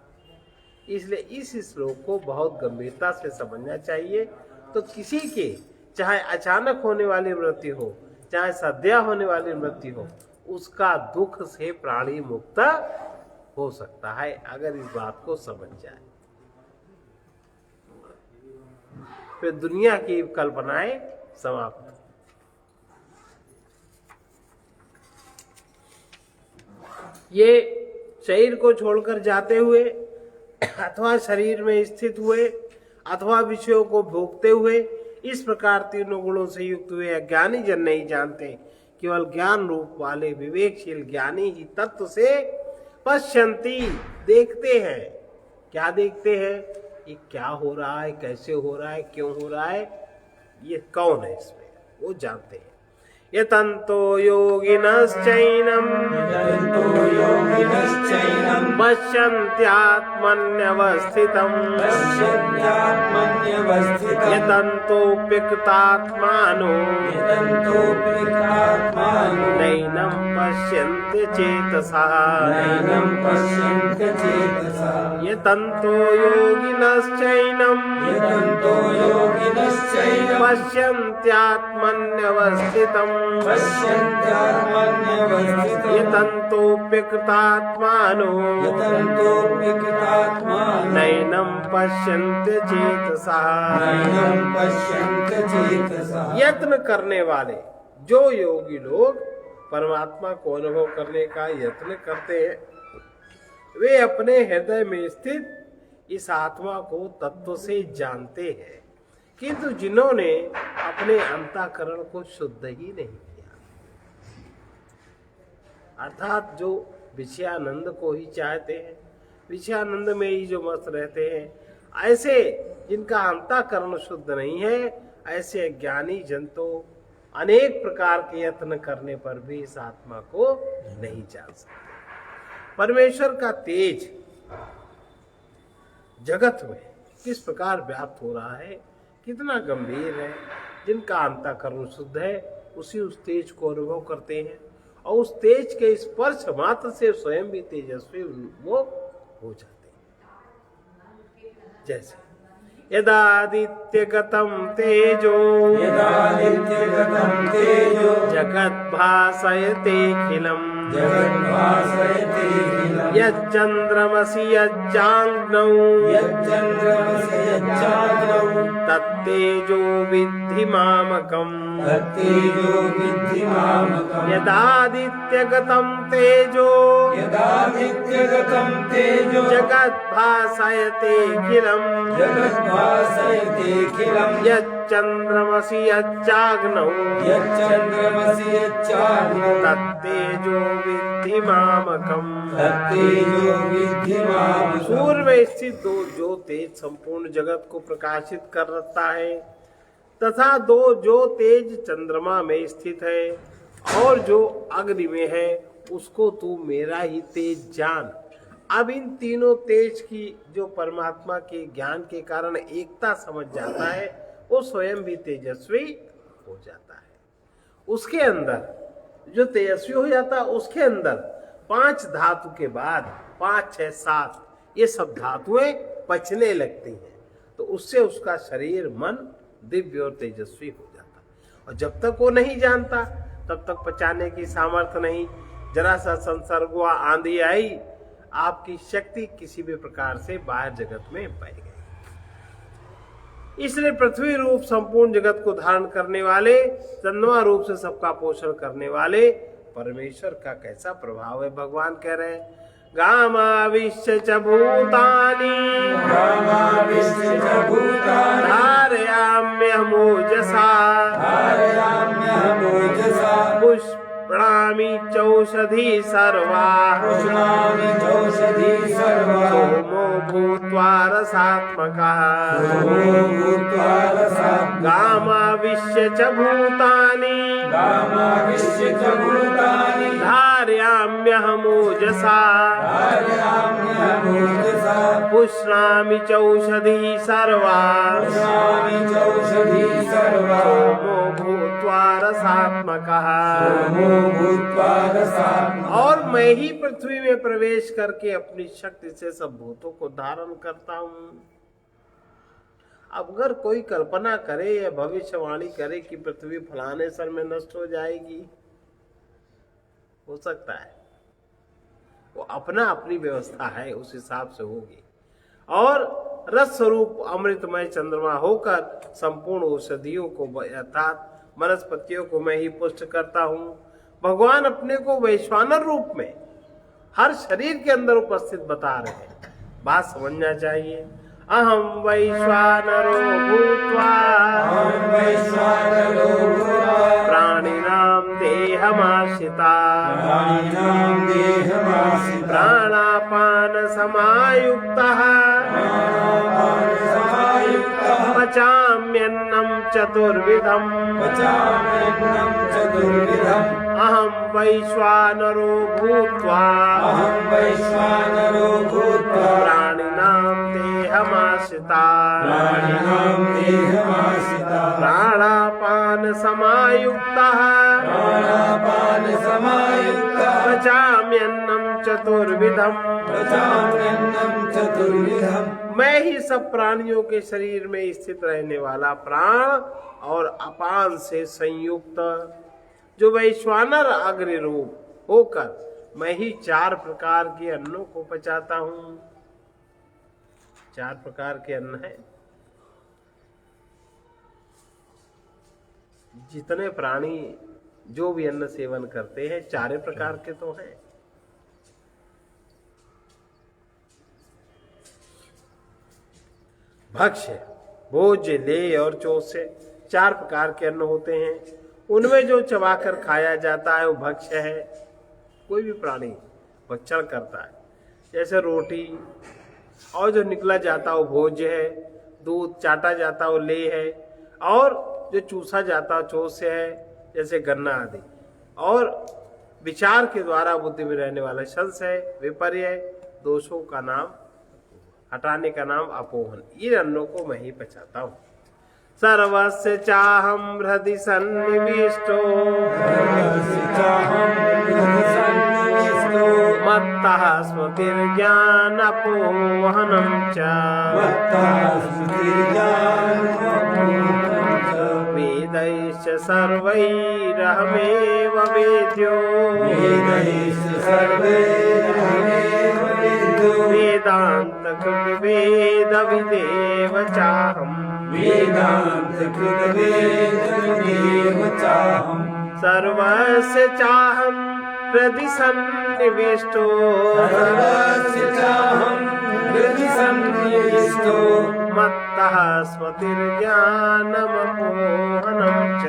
इसलिए इस श्लोक को बहुत गंभीरता से समझना चाहिए। तो किसी के चाहे अचानक होने वाली मृत्यु हो, चाहे सद्या होने वाली मृत्यु हो, उसका दुख से प्राणी मुक्त हो सकता है अगर इस बात को समझ जाए। फिर दुनिया की कल्पनाएं समाप्त। ये शरीर को छोड़कर जाते हुए अथवा शरीर में स्थित हुए अथवा विषयों को भोगते हुए इस प्रकार तीनों गुणों से युक्त हुए अज्ञानी जन नहीं जानते। केवल ज्ञान रूप वाले विवेकशील ज्ञानी ही तत्व से पश्यंती देखते हैं। क्या देखते हैं? ये क्या हो रहा है, कैसे हो रहा है, क्यों हो रहा है, ये कौन है, इसमें वो जानते हैं। यतन्तो योगिनश्चैनं पश्यन्त्यात्मन्यवस्थितम् यतन्तोऽप्यकृतात्मानो नैनं पश्यन्ति चेतसः यतन्तो योगिनश्चैनं पश्यन्त्यात्मन्यवस्थितम् यतन्तोऽप्यकृतात्मानो नैनं पश्यन्ति चेतसः। यत्न करने वाले जो योगी लोग परमात्मा को अनुभव करने का यत्न करते हैं, वे अपने हृदय में स्थित इस आत्मा को तत्व से जानते हैं, किंतु जिन्होंने अपने अंतःकरण को शुद्ध ही नहीं किया, अर्थात जो विषयानंद को ही चाहते हैं, विषयानंद में ही जो मस्त रहते हैं, ऐसे जिनका अंतःकरण शुद्ध नहीं है, ऐसे ज्ञानी जन तो अनेक प्रकार के यत्न करने पर भी इस आत्मा को नहीं जान सकते। परमेश्वर का तेज जगत में किस प्रकार व्याप्त हो रहा है, कितना गंभीर है। जिनका अंतःकरण शुद्ध है उसी उस तेज को अनुभव करते हैं और उस तेज के स्पर्श मात्र से स्वयं भी तेजस्वी वो हो जाते हैं। जैसे यदादित्यगतं तेजो जगत् भासयतेऽखिलम् यच्चन्द्रमसि यच्चाग्नौ तत्तेजो विद्धि मामकम् यदादित्यगतं तेजो जगत् भासयतेऽखिलम् यच्चन्द्रमसि यच्चाग्नौ तत्तेजो विद्धि मामकम्। सूर्य में स्थित दो जो तेज संपूर्ण जगत को प्रकाशित करता है तथा दो जो तेज चंद्रमा में स्थित है और जो अग्नि में है, उसको तू मेरा ही तेज जान। अब इन तीनों तेज की जो परमात्मा के ज्ञान के कारण एकता समझ जाता है, वो स्वयं भी तेजस्वी हो जाता है। उसके अंदर जो तेजस्वी हो जाता है, उसके अंदर 5 धातु के बाद 5, 6, 7 ये सब धातुएं पचने लगती हैं, तो उससे उसका शरीर मन दिव्य और तेजस्वी हो जाता। और जब तक वो नहीं जानता तब तक पचाने की सामर्थ्य नहीं। जरा सा संसर्ग हुआ, आंधी आई, आपकी शक्ति किसी भी प्रकार से बाहर जगत में बह गई। इसलिए पृथ्वी रूप संपूर्ण जगत को धारण करने वाले, चंद्रमा रूप से सबका पोषण करने वाले परमेश्वर का कैसा प्रभाव है। भगवान कह रहे हैं गामाविश्य च भूतानि धारयाम्यहमोजसा पुष्णामि चौषधी सर्वा सोमो भूत्वा रसात्मकः गामाविश्य च भूतानि धारयाम्यहमोजसा पुष्णामि चौषधी सर्वा सोमो भूत्वा रसात्मकः। और मैं ही पृथ्वी में प्रवेश करके अपनी शक्ति से सब भूतों को धारण करता हूँ। अब अगर कोई कल्पना करे या भविष्यवाणी करे कि पृथ्वी फलाने सन में नष्ट हो जाएगी, हो सकता है, वो अपना अपनी व्यवस्था है, उस हिसाब से होगी। और रस स्वरूप अमृतमय चंद्रमा होकर संपूर्ण औषधियों को अर्थात वनस्पतियों को मैं ही पुष्ट करता हूँ। भगवान अपने को वैश्वानर रूप में हर शरीर के अंदर उपस्थित बता रहे हैं, बात समझना चाहिए। अहम वैश्वानरो भूत्वा प्राणिनां देहमाश्रिता प्राणापान समायुक्तः पचाम्यन्नं चतुर्विधम् अहम वैश्वानरो भूत्वा प्राणिनां देहमाश्रिता प्राणापान समायुक्तः पचाम्यन्नं चतुर्विधम् मैं ही सब प्राणियों के शरीर में स्थित रहने वाला प्राण और अपान से संयुक्त जो वैश्वानर अग्नि रूप होकर मैं ही 4 प्रकार के अन्नों को पचाता हूँ। 4 प्रकार के अन्न है। जितने प्राणी जो भी अन्न सेवन करते हैं 4 प्रकार के तो हैं। भक्ष्य, भोज्य, लेय और चोष्य 4 प्रकार के अन्न होते हैं। उनमें जो चबाकर खाया जाता है वो भक्ष्य है। कोई भी प्राणी भक्षण करता है, जैसे रोटी, और जो निकला जाता है वो भोज्य है। दूध चाटा जाता है वो लेय है, और जो चूसा जाता है चोष्य है, जैसे गन्ना आदि। और विचार के द्वारा बुद्धि में रहने वाला संशय, विपर्य, दोषों का नाम हटाने का नाम अपोहन। इन अन्नों को मैं ही पचाता हूँ। सर्वस्य चाहम हृदि सन्निविष्टो मत्तः स्मृतिर्ज्ञान अपोहनं च वेदैश्च सर्वैरहमेव वेद्यो वेदांत वेद विदेव चाहम् सर्वस्य चाहं हृदि सन्निविष्टो मत्तः स्मृतिर्ज्ञानमपोहनं च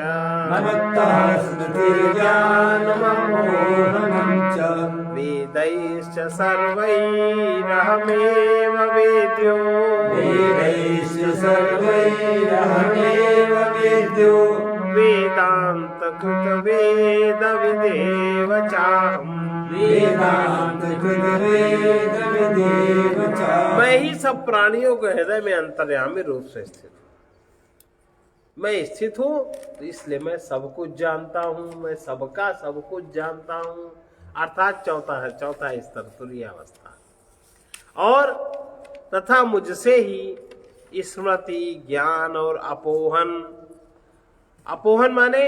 वेदैश्च सर्वैरहमेव वेद्यो वेदांत कृत वेद विदेव चाहम् मैं ही सब प्राणियों के हृदय में अंतर्यामी रूप से स्थित हूँ। मैं स्थित हूँ तो इसलिए मैं सब कुछ जानता हूँ, मैं सबका सब कुछ जानता हूँ। अर्थात चौथा स्तर तुरीय अवस्था। और तथा मुझसे ही स्मृति, ज्ञान और अपोहन माने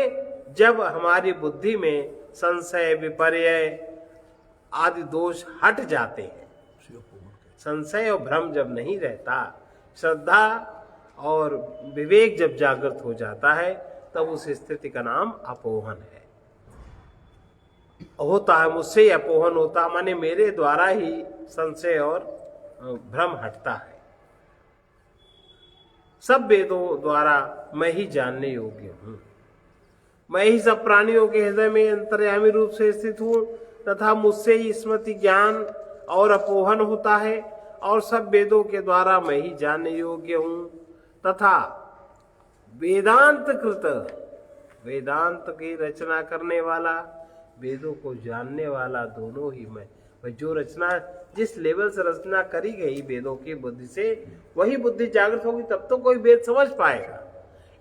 जब हमारी बुद्धि में संशय, विपर्य आदि दोष हट जाते हैं, संशय और भ्रम जब नहीं रहता, श्रद्धा और विवेक जब जागृत हो जाता है, तब उस स्थिति का नाम अपोहन है। होता है मुझसे ही अपोहन होता, माने मेरे द्वारा ही संशय और भ्रम हटता है। सब वेदों द्वारा मैं ही जानने योग्य हूँ। मैं ही सब प्राणियों के हृदय में अंतर्यामी रूप से स्थित हूँ, तथा मुझसे ही स्मृति, ज्ञान और अपोहन होता है, और सब वेदों के द्वारा मैं ही जानने योग्य हूँ। तथा वेदांत कृत, वेदांत की रचना करने वाला, वेदों को जानने वाला, दोनों ही मैं जो रचना, जिस लेवल से रचना करी गई वेदों की बुद्धि से, वही बुद्धि जागृत होगी तब तो कोई वेद समझ पाएगा।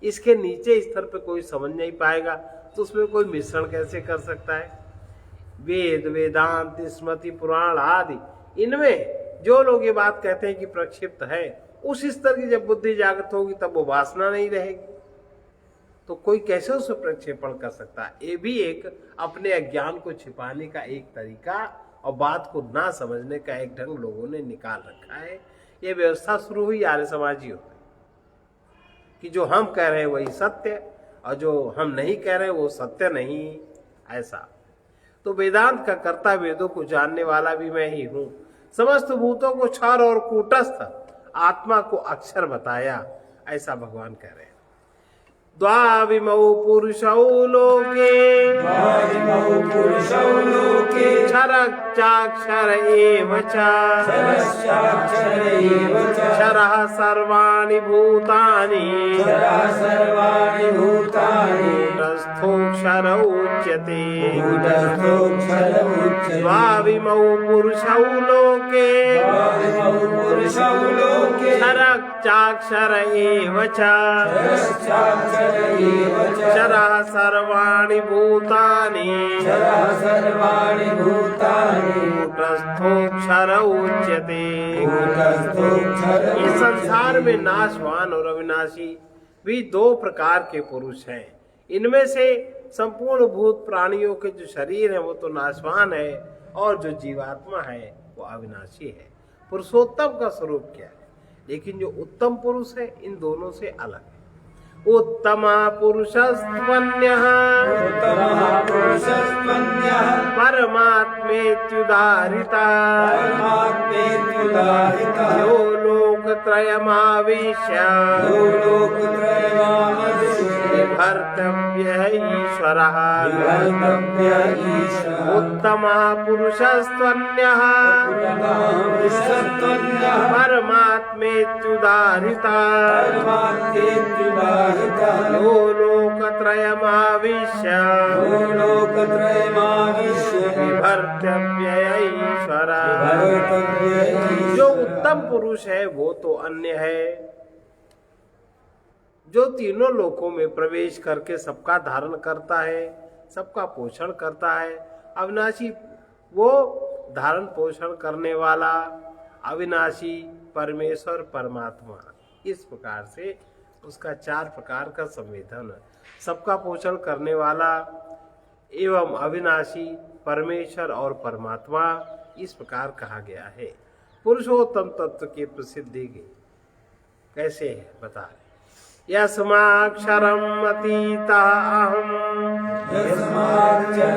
इसके नीचे स्तर पे कोई समझ नहीं पाएगा, तो उसमें कोई मिश्रण कैसे कर सकता है। वेद, वेदांत, स्मृति, पुराण आदि, इनमें जो लोग ये बात कहते हैं कि प्रक्षिप्त है, उस स्तर की जब बुद्धि जागृत होगी तब वो वासना नहीं रहेगी, तो कोई कैसे उसे प्रक्षेपण कर सकता है। ये भी एक अपने अज्ञान को छिपाने का एक तरीका और बात को ना समझने का एक ढंग लोगों ने निकाल रखा है। ये व्यवस्था शुरू हुई आर्य समाजियों में कि जो हम कह रहे हैं वही सत्य और जो हम नहीं कह रहे वो सत्य नहीं, ऐसा। तो वेदांत का कर्ता, वेदों को जानने वाला भी मैं ही हूं। समस्त भूतों को क्षर और कूटस्थ आत्मा को अक्षर बताया, ऐसा भगवान कह रहे हैं। द्वाविमौ पुरुषौ लोके द्वाविमौ पुरुषौ लोके क्षरश्चाक्षर एव च क्षरश्चाक्षर एव च क्षरः सर्वाणि भूतानि क्षरः सर्वाणि भूतानि कूटस्थोऽक्षर उच्यते। कूटस्थोऽक्षर उच्यते। द्वाविमौ पुरुषौ लोके द्वाविमौ पुरुषौ लोके क्षरश्चाक्षर एव च क्षरश्चाक्षर एव च क्षरः सर्वाणि भूतानि क्षरः सर्वाणि भूतानि कूटस्थोऽक्षर उच्यते। कूटस्थोऽक्षर इस संसार में नाशवान और अविनाशी भी दो प्रकार के पुरुष हैं। इनमें से संपूर्ण भूत प्राणियों के जो शरीर है वो तो नाशवान है और जो जीवात्मा है वो अविनाशी है। पुरुषोत्तम का स्वरूप क्या है? लेकिन जो उत्तम पुरुष है इन दोनों से अलग है। उत्तमा पुरुषस्त्वन्यः उत्तमः पुरुषस्त्वन्यः परमात्मेत्युदाहृतः परमात्मेत्युदाहृतः यो लोकत्रयमाविश्य यो लोकत्रयमाविश्य बिभर्तव्यः ईश्वरः। विभर्तव्य ईश्वरः। उत्तमः पुरुषस्त्वन्यः उत्तमः पुरुषस्त्वन्यः परमात्मेत्युदाहृतः परमात्मेत्युदाहृतः यो लोकत्रयमाविश्य यो लोकत्रयमाविश्य बिभर्तव्यः ईश्वरः। विभर्तव्य ईश्वरः। जो उत्तम पुरुष है वो तो अन्य है, जो तीनों लोकों में प्रवेश करके सबका धारण करता है, सबका पोषण करता है। अविनाशी वो धारण पोषण करने वाला अविनाशी परमेश्वर परमात्मा। इस प्रकार से उसका चार प्रकार का संवेदन, सबका पोषण करने वाला एवं अविनाशी परमेश्वर और परमात्मा, इस प्रकार कहा गया है। पुरुषोत्तम तत्व की प्रसिद्धि कैसे है बता रहे। यस्माक्षरम् अतीतः अहम् यस्माक्षरमतीतमहम्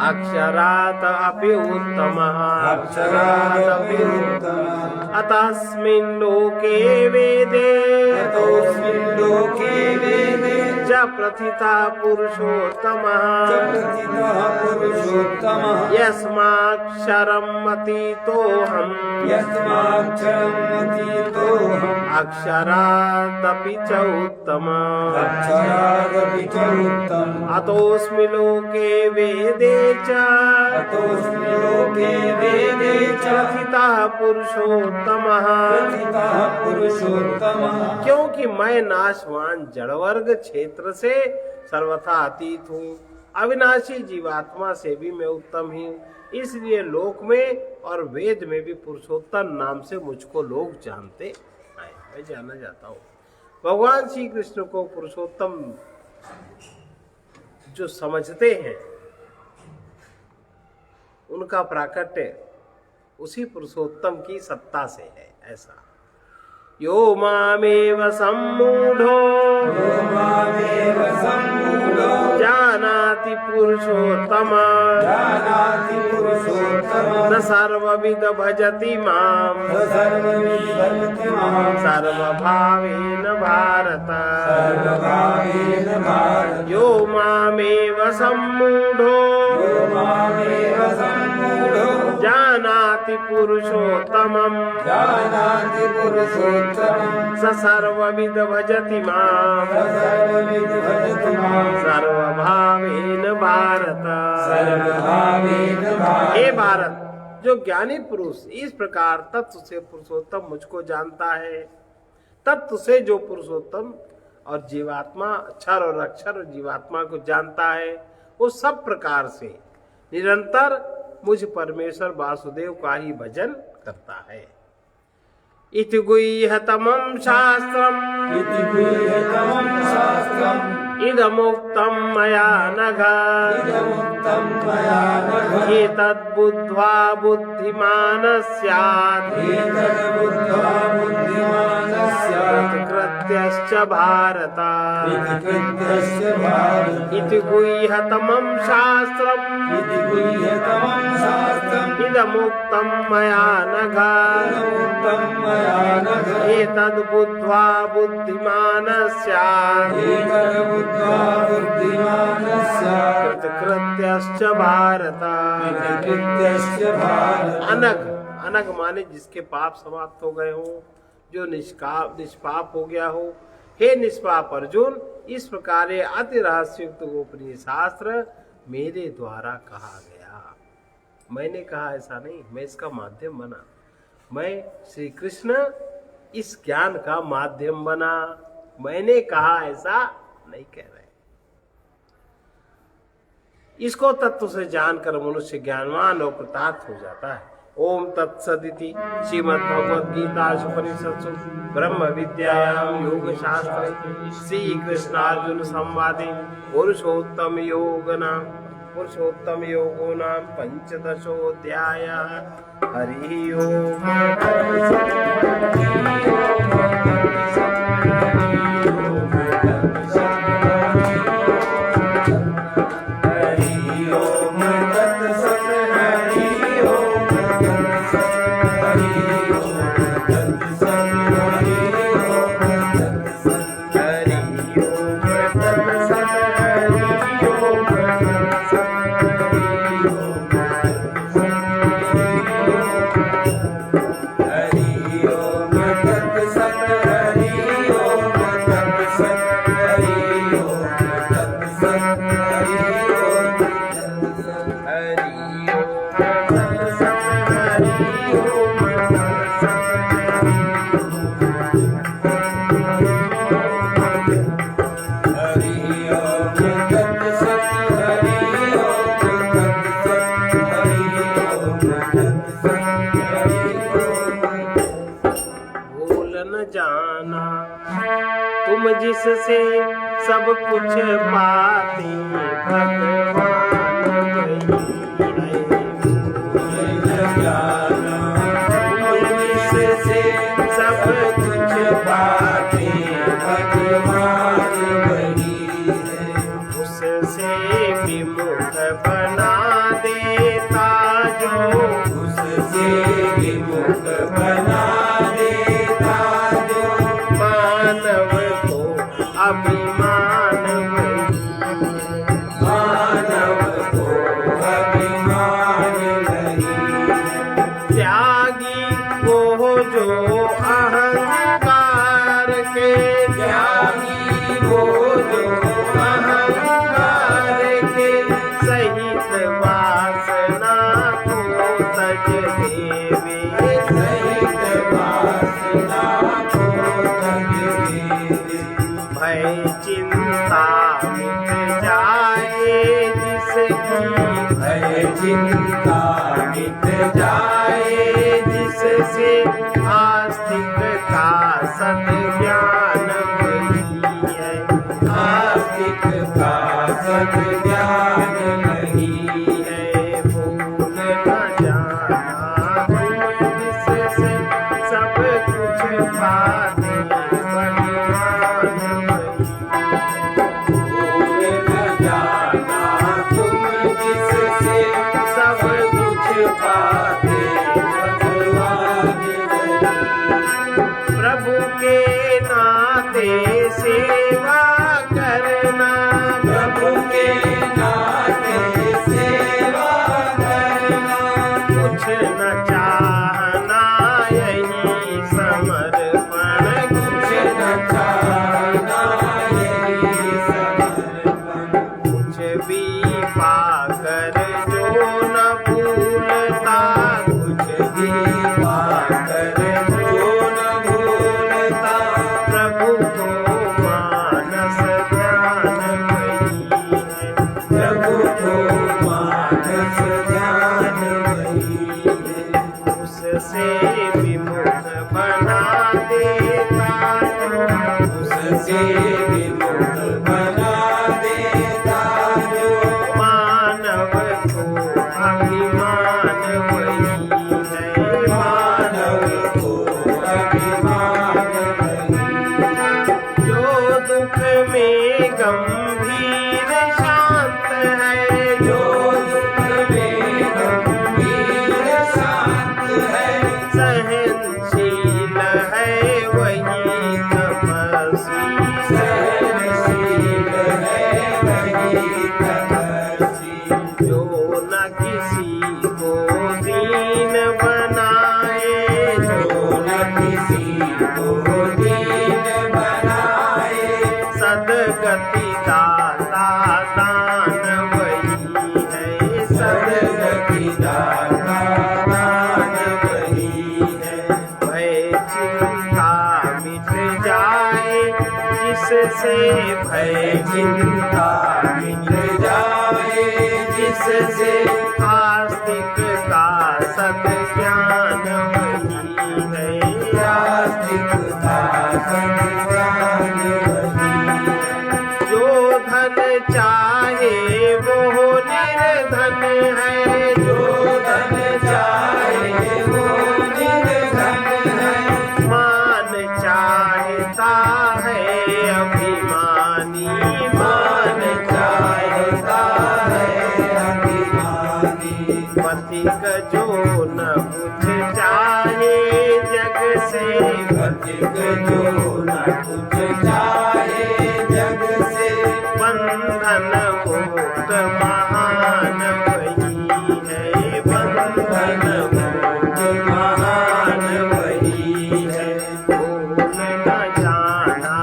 अक्षरात् अपि उत्तमः अक्षरादपि उत्तमः अतस्मिन् लोके वेदे ततोऽस्मिन् लोके वेदे च प्रथितः पुरुषोत्तमः च प्रथितः पुरुषोत्तमः यस्माक्षरम् अतीतोऽहम् यस्माक्षरमतीतोऽहम् अक्षरादपि च उत्तमः अक्षरादपि च उत्तमः अतोऽस्मि लोके वेदे च अतोऽस्मि लोके वेदे च प्रथितः पुरुषोत्तमः प्रथितः पुरुषोत्तमः क्योंकि मैं नाशवान जड़वर्ग क्षेत्र से सर्वथा अतीत हूँ, अविनाशी जीवात्मा से भी मैं उत्तम हूँ। इसलिए लोक में और वेद में भी पुरुषोत्तम नाम से मुझको लोग जानते हैं, मैं जाना जाता हूँ। भगवान श्री कृष्ण को पुरुषोत्तम जो समझते हैं उनका प्राकट्य उसी पुरुषोत्तम की सत्ता से है। ऐसा यो मामेव सम्मूढ़ो यो मामेव सम्मूढो जानाति पुरुषोत्तम जानाति पुरुषोत्तमं न सर्वविद भजति माम् सर्वविभजति मां सर्वभावेन भारत। सर्वभावेन भारत यो मामेव सम्मूढ़ो यो मामेव सम्मूढो जानाति पुरुषोत्तमम् जानाति पुरुषोत्तमं स सर्वविद भजति माम् सर्वविभजति मां सर्वभावेन भारत। सर्वभावेन भारत हे भारत, जो ज्ञानी पुरुष इस प्रकार तत्व से पुरुषोत्तम मुझको जानता है, तत्व से जो पुरुषोत्तम और जीवात्मा अक्षर और अक्षर और जीवात्मा को जानता है, वो सब प्रकार से निरंतर मुझ परमेश्वर वासुदेव का ही भजन करता है। इति गुह्यतमं शास्त्रम् इति गुह्यतमं शास्त्रम् इदमुक्तं मया नघ इदमुक्तं मया नघ एतद्बुद्ध्वा बुद्धिमानः स्यात् एतद्बुद्ध्वा बुद्धिमानः स्यात् कृत्यश्च भारत कृत्यस्य भारत इति गुह्यतमं शास्त्रम् इति गुह्यतमं शास्त्रम् इदमुक्तं मया नघ इदमुक्तं मया नघ एतद्बुद्ध्वा बुद्धिमानः स्यात् एतद्बुद्ध्वा बुद्धिमानः स्यात् कृत्यश्च भारत कृत्यस्य भारत अनग अनग माने जिसके पाप समाप्त हो गए हो, जो निष्पाप हो गया हो। हे निष्पाप अर्जुन, इस प्रकार ये अति रहस्युक्त गोपनीय शास्त्र मेरे द्वारा कहा गया। मैंने कहा ऐसा नहीं, मैं इसका माध्यम बना। मैं श्री कृष्ण इस ज्ञान का माध्यम बना। मैंने कहा ऐसा नहीं कह रहे। इसको तत्व से जानकर मनुष्य ज्ञानवान और कृतार्थ हो जाता है। ओम तत्सदिति श्रीमद्भगवद्गीतासु उपनिषत्सु ब्रह्म विद्यायां योग शास्त्रे श्री कृष्णार्जुन संवादे पुरुषोत्तम योगो नाम पंचदशोऽध्याय। हरि ओम। तुम जिससे सब कुछ पाते भगवान वही है। तुम जिससे सब कुछ पाते भगवान वही है। उससे विमुख बना देता जो, उससे विमुख बना देता जो मानव को अभिमान वही, मानव को अभिमान वही। त्यागी वो जो अहंकार के, त्यागी वो जो अहंकार के सहित वासना को तज देवे, सहित वासना को तज देवे। भय चिंता मिट जाए जिसकी, भय चिंता मिट जाए जिससे आस्तिकता सद्ज्ञान वही है। आस्तिकता सद्ज्ञान वही है। भूल न जाना तुम जिससे सब कुछ पाते भगवान वही। भूल न जाना तुम जिससे सब से विमुख बना देता जो मानव को अभिमान वही है, मानव को अभिमान वही जो दुख में गंभीर शांत है, जो दुख में गंभीर शांत है सहनशील है वही तपस्वी, सहनशील है वही तपस्वी जो न किसी को दीन बनाए, जो न किसी को दीन बनाए सदगति दाता दान वही है, सदगति दाता दान वही है भय चिंता मिट जाए जिससे भय चिंता मिट जाए जिससे आस्तिक का सद्ज्ञान वही है, आस्तिकता सद्ज्ञान वही है जो धन चाहे वो निर्धन है, जो धन चाहे वो निर्धन है मान चाहता है अभिमानी, मान चाहता है अभिमानी पथिक जो न कुछ चाहे जग से, पथिक जो न कुछ चाहे जग से बंधन मुक्त महान वही है, बंधन मुक्त महान वही है भूल न जाना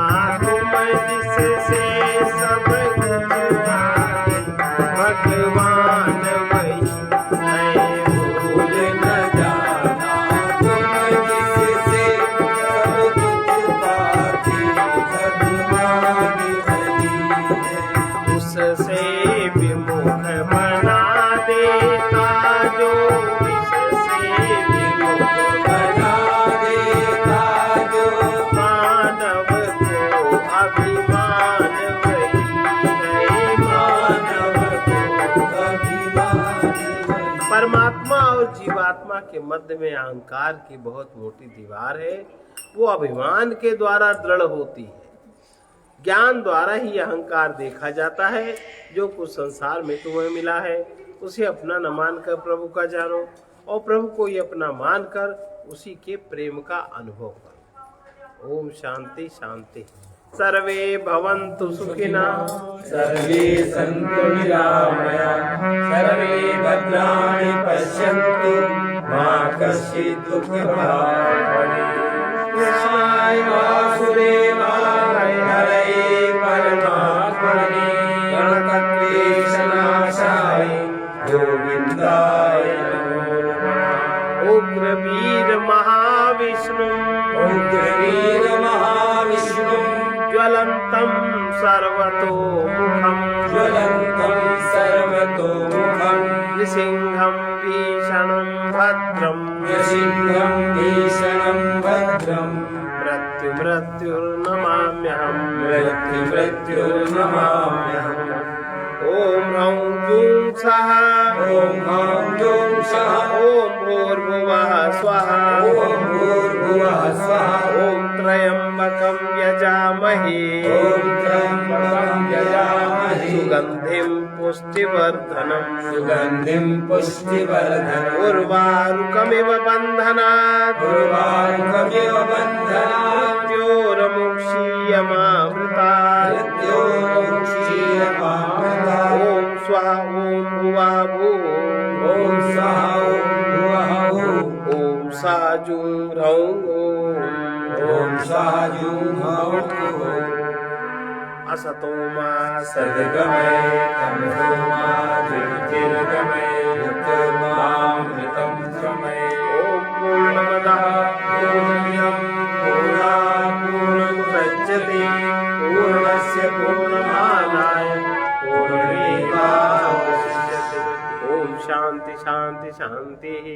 तुम जिससे सब कुछ पाए, भगवान वही है, भूल न जाना तुम जिससे सब कुछ पाते भगवान वही है उससे विमुख बना देता जो, उससे विमुख बना देता जो मानव को अभिमान वही है, मानव को अभिमान वही परमात्मा और जीवात्मा के मध्य में अहंकार की बहुत मोटी दीवार है, वो अभिमान के द्वारा दृढ़ होती है। ज्ञान द्वारा ही अहंकार देखा जाता है। जो कुछ संसार में तुम्हें मिला है उसे अपना न मानकर प्रभु का जानो, और प्रभु को ही अपना मानकर उसी के प्रेम का अनुभव करो। ओम शांति शांति। सर्वे भवन्तु सुखिनः, सर्वे सन्तु निरामयाः, सर्वे भद्राणि पश्यन्तु, मा कश्चित् दुःखभाग् भवेत्। कृष्णाय वासुदेवाय हरये परमात्मने गणतक्लेशनाशाय गोविन्दाय नमो नमः। उग्रवीर महाविष्णु उग्रवीर महाविष्णुं ज्वलन्तं सर्वतोमुखं ज्वलन्तं सर्वतोमुखं नृसिंहं भीषणं भद्रं नृसिंहं भीषणं भद्रं मृत्युर्नमाम्यहम्। मृत्युर्नमाम्यहम्। ॐ ह्रौं जूं सः ॐ ह्रौं जूं सः ॐ भूर्भुवः स्वः ॐ भूर्भुवः स्वः ॐ त्र्यम्बकं यजामहे ॐ त्र्यम्बकं यजामहे सुगन्धिं पुष्टिवर्धनम् सुगन्धिं पुष्टिवर्धनम् उर्वारुकमिव बन्धनात् उर्वारुकमिव बन्धनात् मृत्योर्मुक्षीयमामृतात् मृत्योर्मुक्षीयमामृतात् ॐ स्वः ॐ भुवः भुः ॐ स्वः ॐ भुवः भुः ॐ सा जूं ह्रौं ॐ स्वः जूं ह्रौं असतो मा सद्गमय तमसो मा ज्योतिर्गमय मृत्युर्मामृतं गमय ॐ पूर्णमदः पूर्णमिदं पूर्णात् पूर्णमुदच्यते पूर्णस्य पूर्णमादाय पूर्णमेवावशिष्यते। ॐ शान्ति शान्ति शान्तिः।